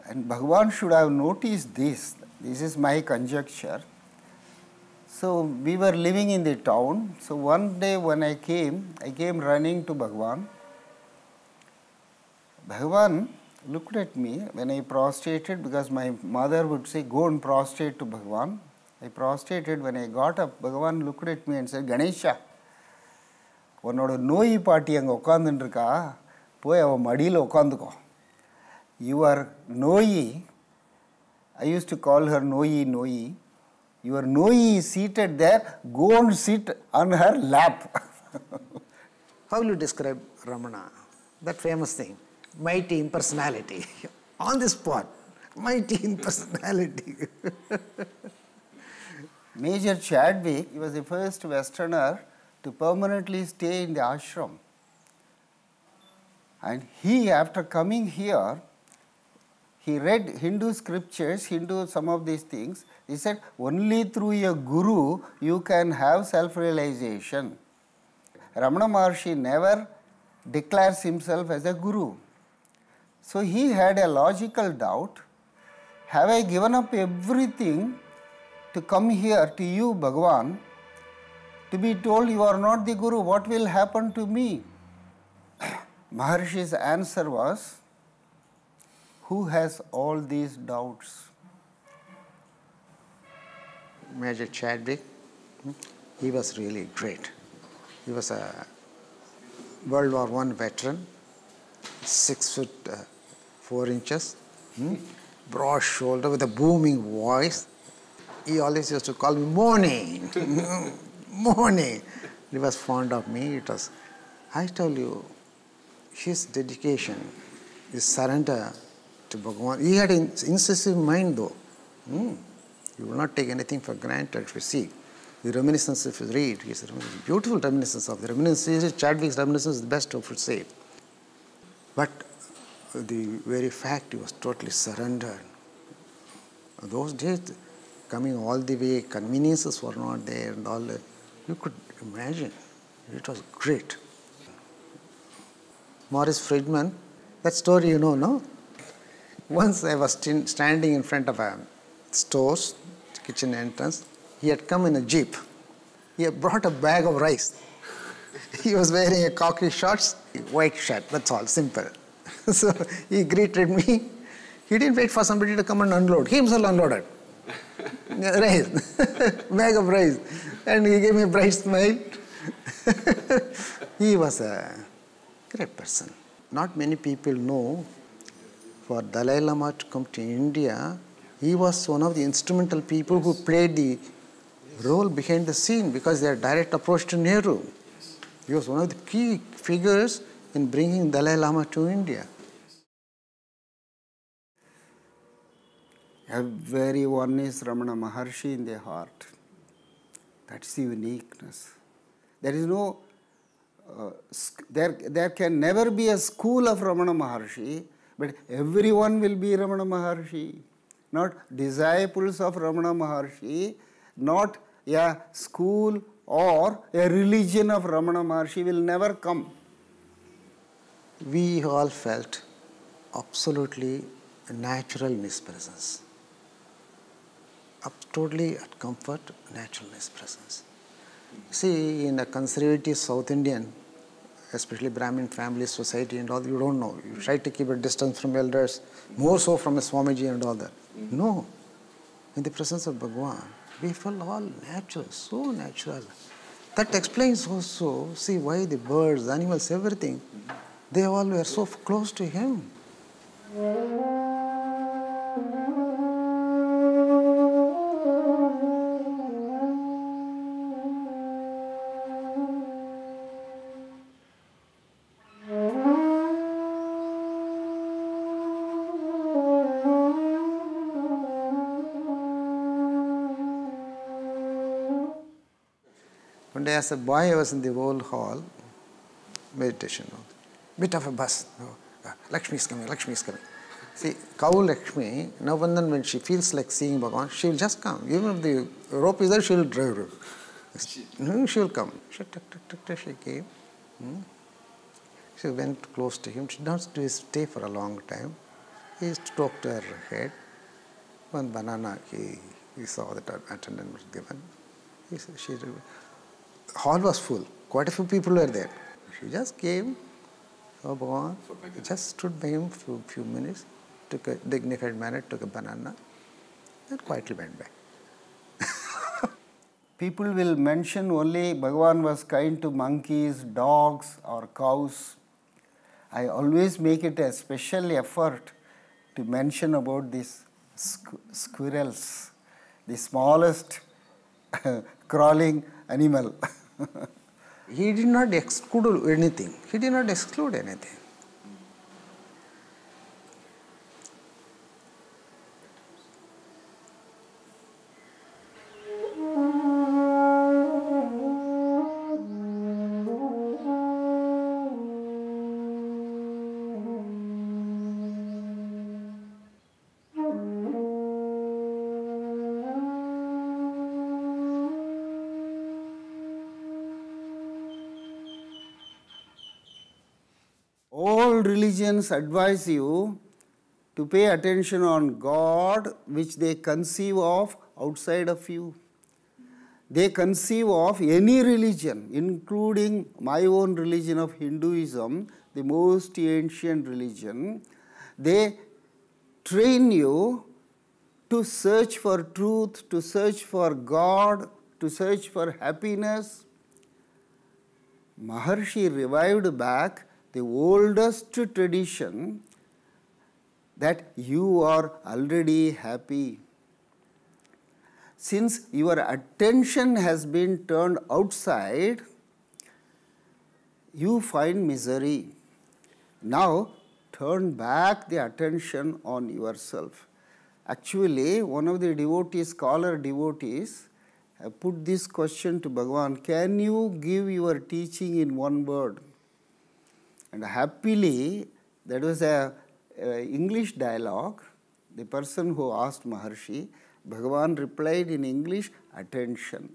And Bhagavan should have noticed this. This is my conjecture. So we were living in the town. So one day when I came running to Bhagavan. Bhagavan looked at me when I prostrated, because my mother would say, go and prostrate to Bhagavan. I prostrated. When I got up, Bhagavan looked at me and said, Ganesha, உன்னோட நோய் பாட்டி அங்கே உட்காந்துருக்கா, போய் அவன் மடியில் உட்காந்துக்கோ. Your நோயி, I used to call her நோயி. Your noi is seated there, go and sit on her lap. How will you describe Ramana? That famous thing, mighty impersonality. On the spot, mighty impersonality. Major Chadwick, he was the first Westerner to permanently stay in the ashram. And he, after coming here, he read Hindu scriptures, some of these things. He said, only through a guru you can have self-realization. Ramana Maharshi never declares himself as a guru. So he had a logical doubt have I given up everything to come here to you, Bhagavan, to be told you are not the Guru? What will happen to me? Maharishi's answer was, who has all these doubts? Major Chadwick, he was really great. He was a World War I veteran, 6 foot 4 inches, broad shoulder with a booming voice. He always used to call me morning, morning. He was fond of me. It was, I tell you, his dedication, his surrender to Bhagavan. He had an incisive mind though. He will not take anything for granted. If you see the reminiscence, if you read, it's a beautiful reminiscence of the reminiscence. Chadwick's reminiscence is the best of it say. But the very fact he was totally surrendered. Those days, coming all the way, conveniences were not there and all that. You could imagine. It was great. Morris Friedman, that story you know, no? Once I was standing in front of a store's kitchen entrance. He had come in a jeep. He had brought a bag of rice. He was wearing a khaki shorts, white shirt, that's all, simple. So he greeted me. He didn't wait for somebody to come and unload. He himself unloaded. Rice, bag of rice. And he gave me a bright smile. He was a great person. Not many people know, for Dalai Lama to come to India, he was one of the instrumental people who played the role behind the scene because their direct approach to Nehru. He was one of the key figures in bringing Dalai Lama to India. Everyone is Ramana Maharshi in their heart. That's the uniqueness. There is no, there can never be a school of Ramana Maharshi, but everyone will be Ramana Maharshi. Not disciples of Ramana Maharshi, not a school or a religion of Ramana Maharshi will never come. We all felt absolutely natural in his presence. Totally at comfort, natural in his presence. See, in a conservative South Indian, especially Brahmin family, society and all, you don't know. You try to keep a distance from elders, more so from a Swamiji and all that. No. In the presence of Bhagavan, we felt all natural, so natural. That explains also, see, why the birds, animals, everything, they all were so close to him. One day as a boy, I was in the old hall, meditation, bit of a buzz. Lakshmi is coming, Lakshmi is coming. See, cow Lakshmi, now and then when she feels like seeing Bhagavan, she will just come. Even if the rope is there, she will drive her. She will come. She came. She went close to him. She did not stay for a long time. He stroked her head. One banana, he saw that an attendant was given. Hall was full. Quite a few people were there. She just came, saw Bhagavan, just stood by him for a few minutes, took a dignified manner, took a banana, and quietly went back. People will mention only Bhagavan was kind to monkeys, dogs or cows. I always make it a special effort to mention about these squirrels, the smallest crawling animal. He did not exclude anything. He did not exclude anything. All religions advise you to pay attention on God which they conceive of outside of you. They conceive of any religion, including my own religion of Hinduism, the most ancient religion. They train you to search for truth, to search for God, to search for happiness. Maharshi revived back the oldest tradition that you are already happy. Since your attention has been turned outside, you find misery. Now, turn back the attention on yourself. Actually, one of the devotees, scholar devotees, put this question to Bhagavan, can you give your teaching in one word? And happily, that was a English dialogue. The person who asked Maharshi, Bhagavan replied in English, attention.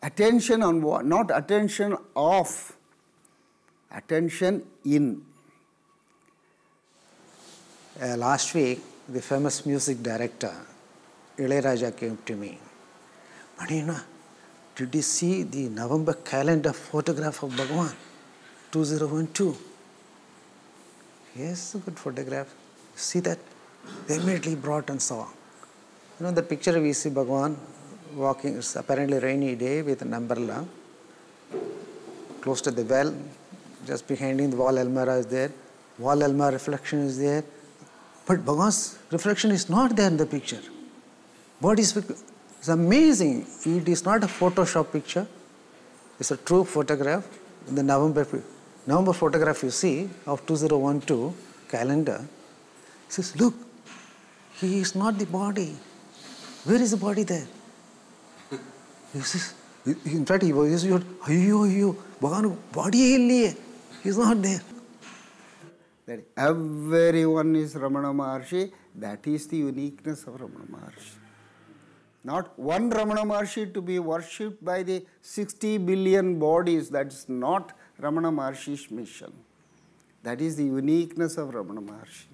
Attention on what? Not attention off, attention in. Last week, the famous music director, Ilayaraja, came to me. Manina, did you see the November calendar photograph of Bhagavan, 2012? Yes, a good photograph. See that? They immediately brought and saw. You know the picture we see Bhagavan walking, it's apparently rainy day with an umbrella, close to the well, just behind him the wall almirah is there, wall almirah reflection is there, but Bhagavan's reflection is not there in the picture. What is it's amazing. It is not a Photoshop picture, it's a true photograph. In the November photograph you see of 2012 calendar, he says, look, he is not the body. Where is the body there? He says, in fact, he was saying, ayyo, Bhagavan body he is not there. That everyone is Ramana Maharshi, that is the uniqueness of Ramana Maharshi. Not one Ramana Maharshi to be worshipped by the 60 billion bodies, that is not Ramana Maharshi's mission. That is the uniqueness of Ramana Maharshi.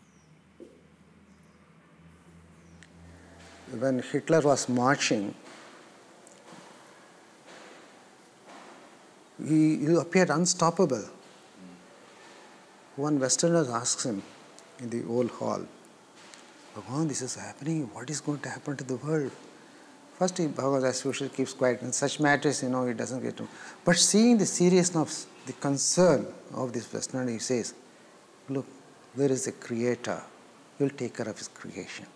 When Hitler was marching, he appeared unstoppable. One Westerner asks him in the old hall, Bhagavan, this is happening, what is going to happen to the world? First, Bhagavan, as usual, keeps quiet. In such matters, he doesn't get to. But seeing the seriousness, the concern of this Westerner, he says, look, there is a creator, he will take care of his creation.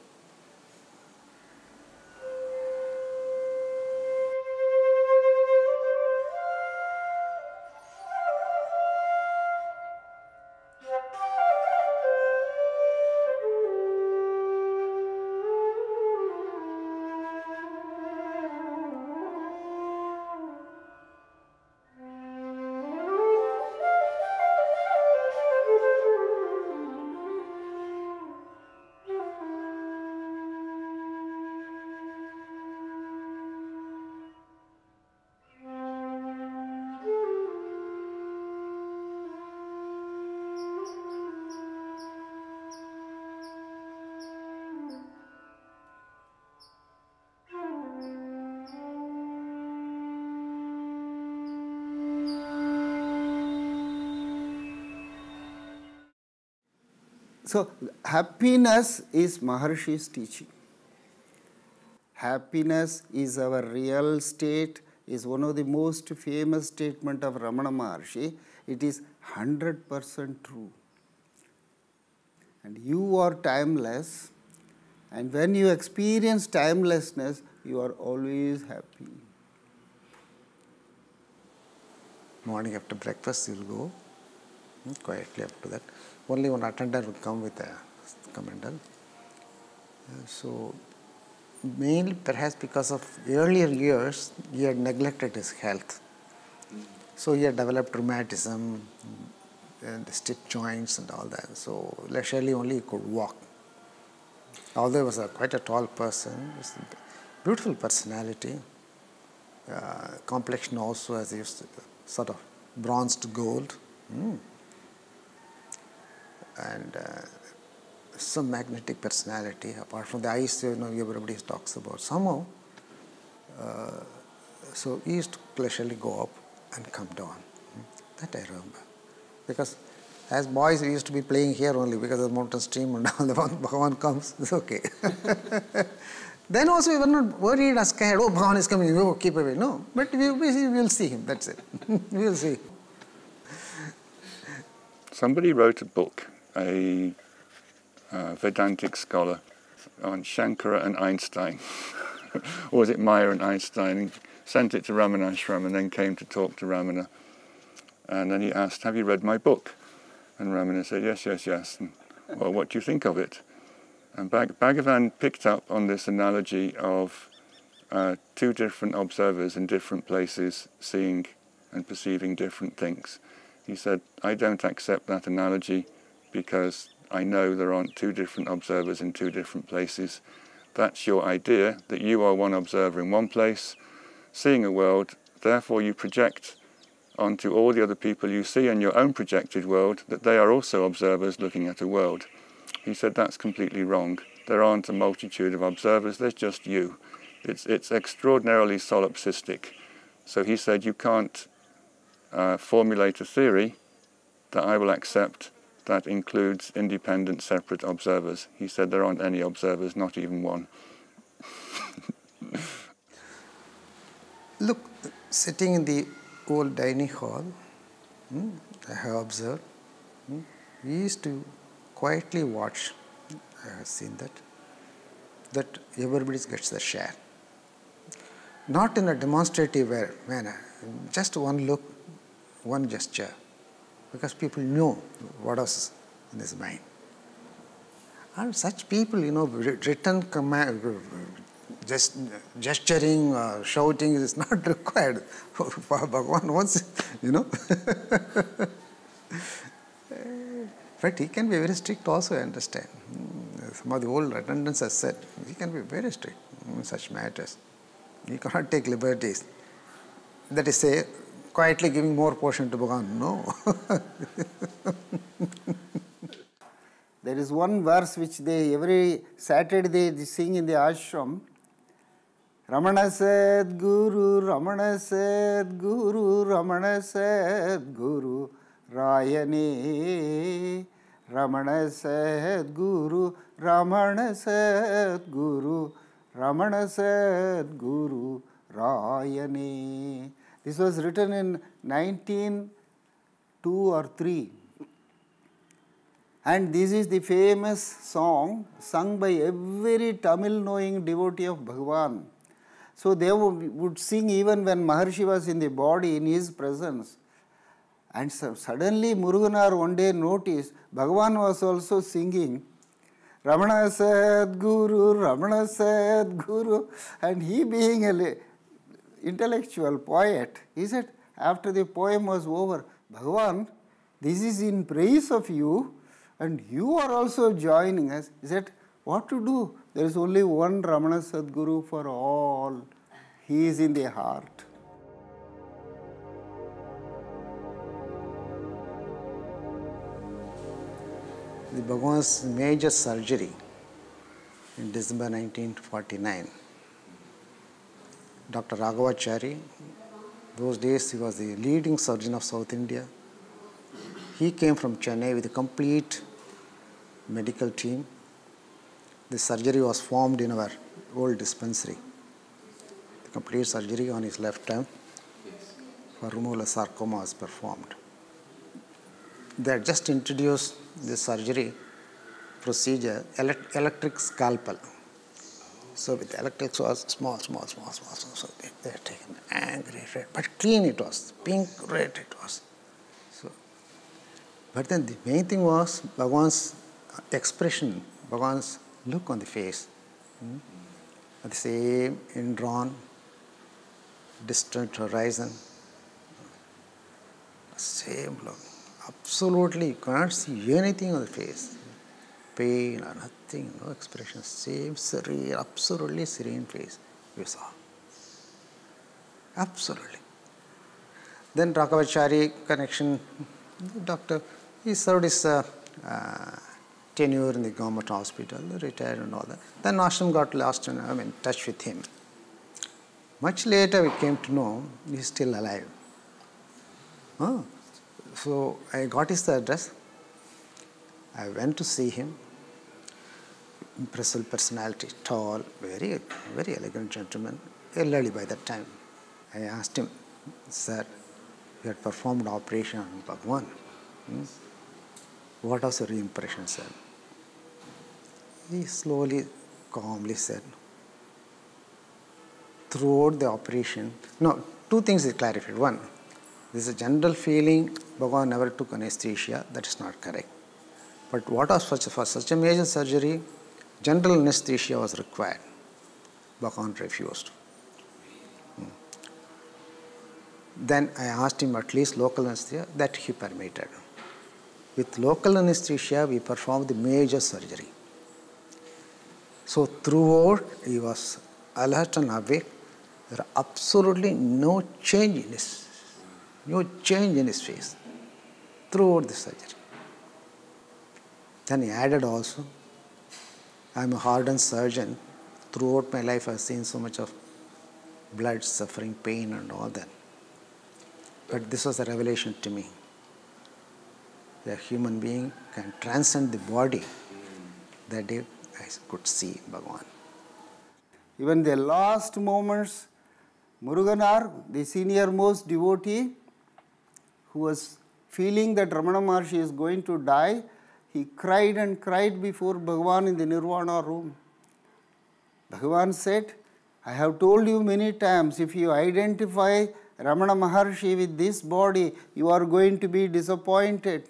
So, happiness is Maharshi's teaching. Happiness is our real state, is one of the most famous statements of Ramana Maharshi. It is 100% true. And you are timeless, and when you experience timelessness, you are always happy. Morning after breakfast, you will go quietly up to that. Only one attendant will come with a commendal. So, mainly perhaps because of earlier years, he had neglected his health. So, he had developed rheumatism and stiff joints and all that. So, leisurely only he could walk. Although he was quite a tall person, beautiful personality, complexion also as he used to, sort of bronzed gold. and some magnetic personality. Apart from the eyes, everybody talks about. Somehow, so he used to leisurely go up and come down. That I remember. Because as boys, we used to be playing here only because of the mountain stream, and all the Bhagavan comes, it's okay. Then also we were not worried or scared, oh, Bhagavan is coming, oh, keep away. No, but we will see him, that's it. We will see. Somebody wrote a book, a Vedantic scholar, on Shankara and Einstein. Or was it Maya and Einstein? And sent it to Ramana Ashram and then came to talk to Ramana. And then he asked, have you read my book? And Ramana said, yes, yes, yes. And, well, what do you think of it? And Bhagavan picked up on this analogy of two different observers in different places seeing and perceiving different things. He said, I don't accept that analogy because I know there aren't two different observers in two different places. That's your idea, that you are one observer in one place, seeing a world, therefore you project onto all the other people you see in your own projected world that they are also observers looking at a world. He said that's completely wrong. There aren't a multitude of observers, there's just you. It's extraordinarily solipsistic. So he said you can't formulate a theory that I will accept that includes independent, separate observers. He said there aren't any observers, not even one. Look, sitting in the old dining hall, I have observed, we used to quietly watch, I have seen that everybody gets their share. Not in a demonstrative manner, just one look, one gesture, because people know what was in his mind. And such people, written command, just gesturing, shouting is not required for Bhagavan once, But he can be very strict also, I understand. Some of the old attendants have said, he can be very strict in such matters. He cannot take liberties. That is, say, quietly giving more portion to Bhagavan. No. There is one verse which they every Saturday they sing in the ashram. Ramana said Guru, Ramana said Guru, Ramana said Guru, Rayane. Ramana said Guru, Ramana said Guru, Ramana said Guru, Rayane. This was written in 1902 or 3. And this is the famous song sung by every Tamil knowing devotee of Bhagavan. So they would sing even when Maharshi was in the body, in his presence. And so suddenly Muruganar one day noticed Bhagavan was also singing Ramana said Guru, Ramana said Guru. And he being an intellectual poet, he said after the poem was over, Bhagavan, this is in praise of you and you are also joining us. He said, what to do? There is only one Ramana Sadguru for all. He is in the heart. The Bhagavan's major surgery in December 1949. Dr. Raghavachari, those days he was the leading surgeon of South India. He came from Chennai with a complete medical team. The surgery was formed in our old dispensary. The complete surgery on his left arm for removal of sarcoma was performed. They had just introduced the surgery procedure, electric scalpel. So with the electric was small. So they had taken angry red, but clean it was, pink red it was. So, but then the main thing was Bhagavan's expression, Bhagavan's look on the face. The same indrawn, distant horizon, same look. Absolutely, you cannot see anything on the face. Pain or nothing, no expression. Same serene, absolutely serene face we saw. Absolutely. Then Raghavachari connection, doctor, he served his tenure in the government hospital, retired and all that. Then ashram got lost in touch with him. Much later we came to know he's still alive. So I got his address. I went to see him. Impressive personality, tall, very, very elegant gentleman, elderly by that time. I asked him, sir, you had performed operation on Bhagwan. What was your impression, sir? He slowly, calmly said, throughout the operation, no, two things he clarified. One, this is a general feeling Bhagwan never took anesthesia. That is not correct. But what was for such a major surgery, general anesthesia was required. Bhagwan refused. Then I asked him at least local anesthesia, that he permitted. With local anesthesia, we performed the major surgery. So throughout, he was alert and awake. There was absolutely no change in his face throughout the surgery. Then he added also, I'm a hardened surgeon. Throughout my life, I've seen so much of blood, suffering, pain, and all that. But this was a revelation to me. The human being can transcend the body. That day, I could see Bhagwan. Even the last moments, Muruganar, the senior most devotee, who was feeling that Ramana Maharshi is going to die, he cried and cried before Bhagwan in the Nirvana room. Bhagwan said, I have told you many times, if you identify Ramana Maharshi with this body, you are going to be disappointed.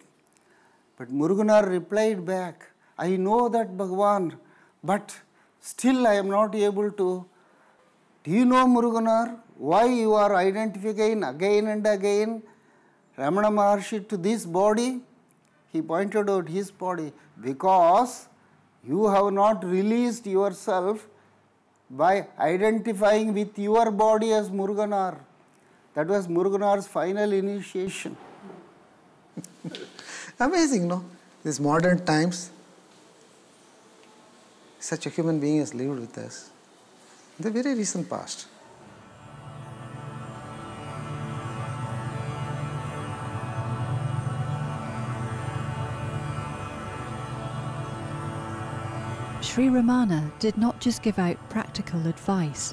But Muruganar replied back, I know that, Bhagwan, but still I am not able to. Do you know, Muruganar, why you are identifying again and again Ramana Maharshi to this body? He pointed out his body, because you have not released yourself by identifying with your body as Muruganar. That was Muruganar's final initiation. Amazing, no? These modern times, such a human being has lived with us in the very recent past. Sri Ramana did not just give out practical advice.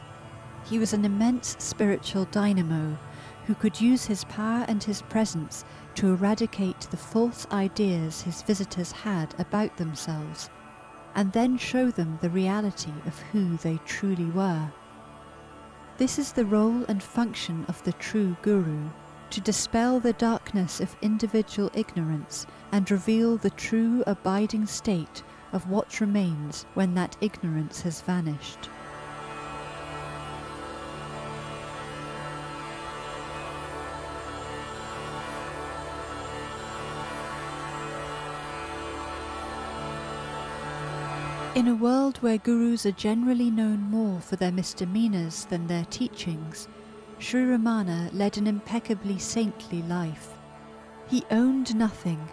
He was an immense spiritual dynamo who could use his power and his presence to eradicate the false ideas his visitors had about themselves, and then show them the reality of who they truly were. This is the role and function of the true Guru, to dispel the darkness of individual ignorance and reveal the true abiding state of what remains when that ignorance has vanished. In a world where gurus are generally known more for their misdemeanors than their teachings, Sri Ramana led an impeccably saintly life. He owned nothing,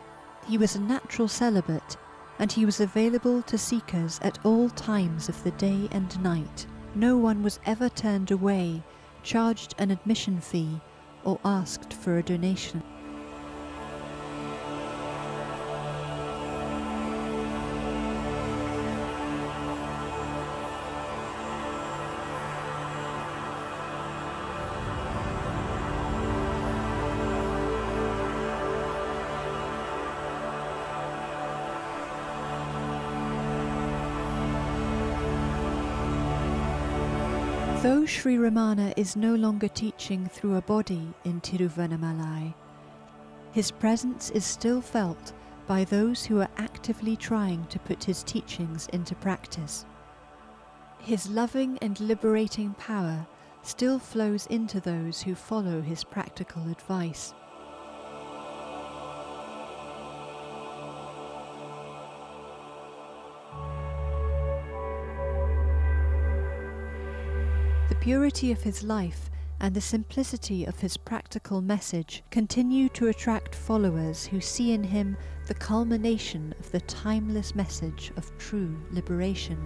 he was a natural celibate, and he was available to seekers at all times of the day and night. No one was ever turned away, charged an admission fee, or asked for a donation. Though Sri Ramana is no longer teaching through a body in Tiruvannamalai, his presence is still felt by those who are actively trying to put his teachings into practice. His loving and liberating power still flows into those who follow his practical advice. The purity of his life and the simplicity of his practical message continue to attract followers who see in him the culmination of the timeless message of true liberation.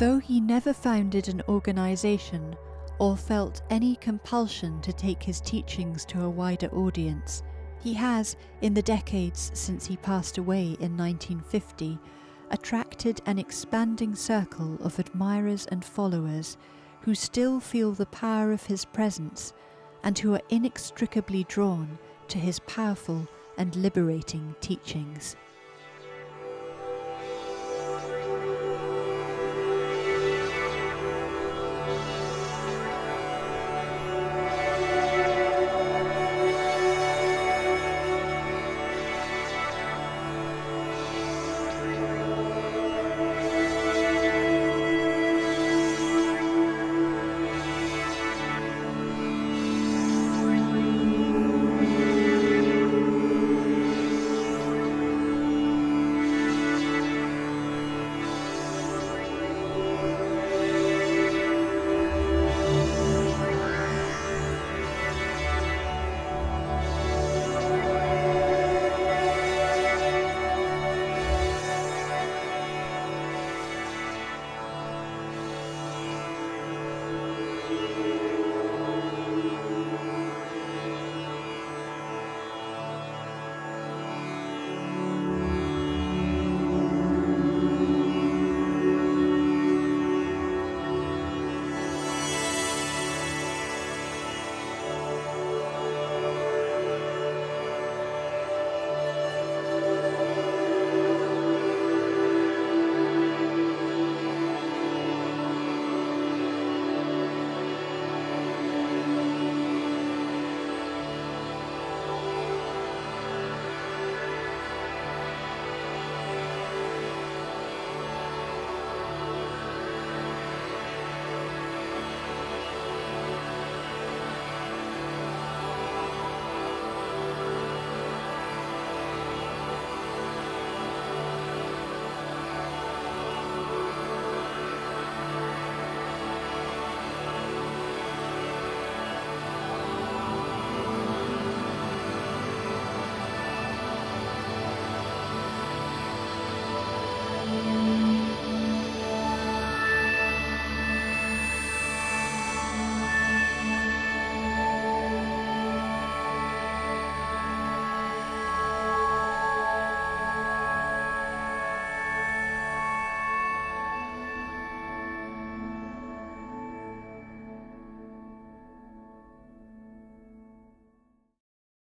Though he never founded an organization or felt any compulsion to take his teachings to a wider audience, he has, in the decades since he passed away in 1950, attracted an expanding circle of admirers and followers who still feel the power of his presence and who are inextricably drawn to his powerful and liberating teachings.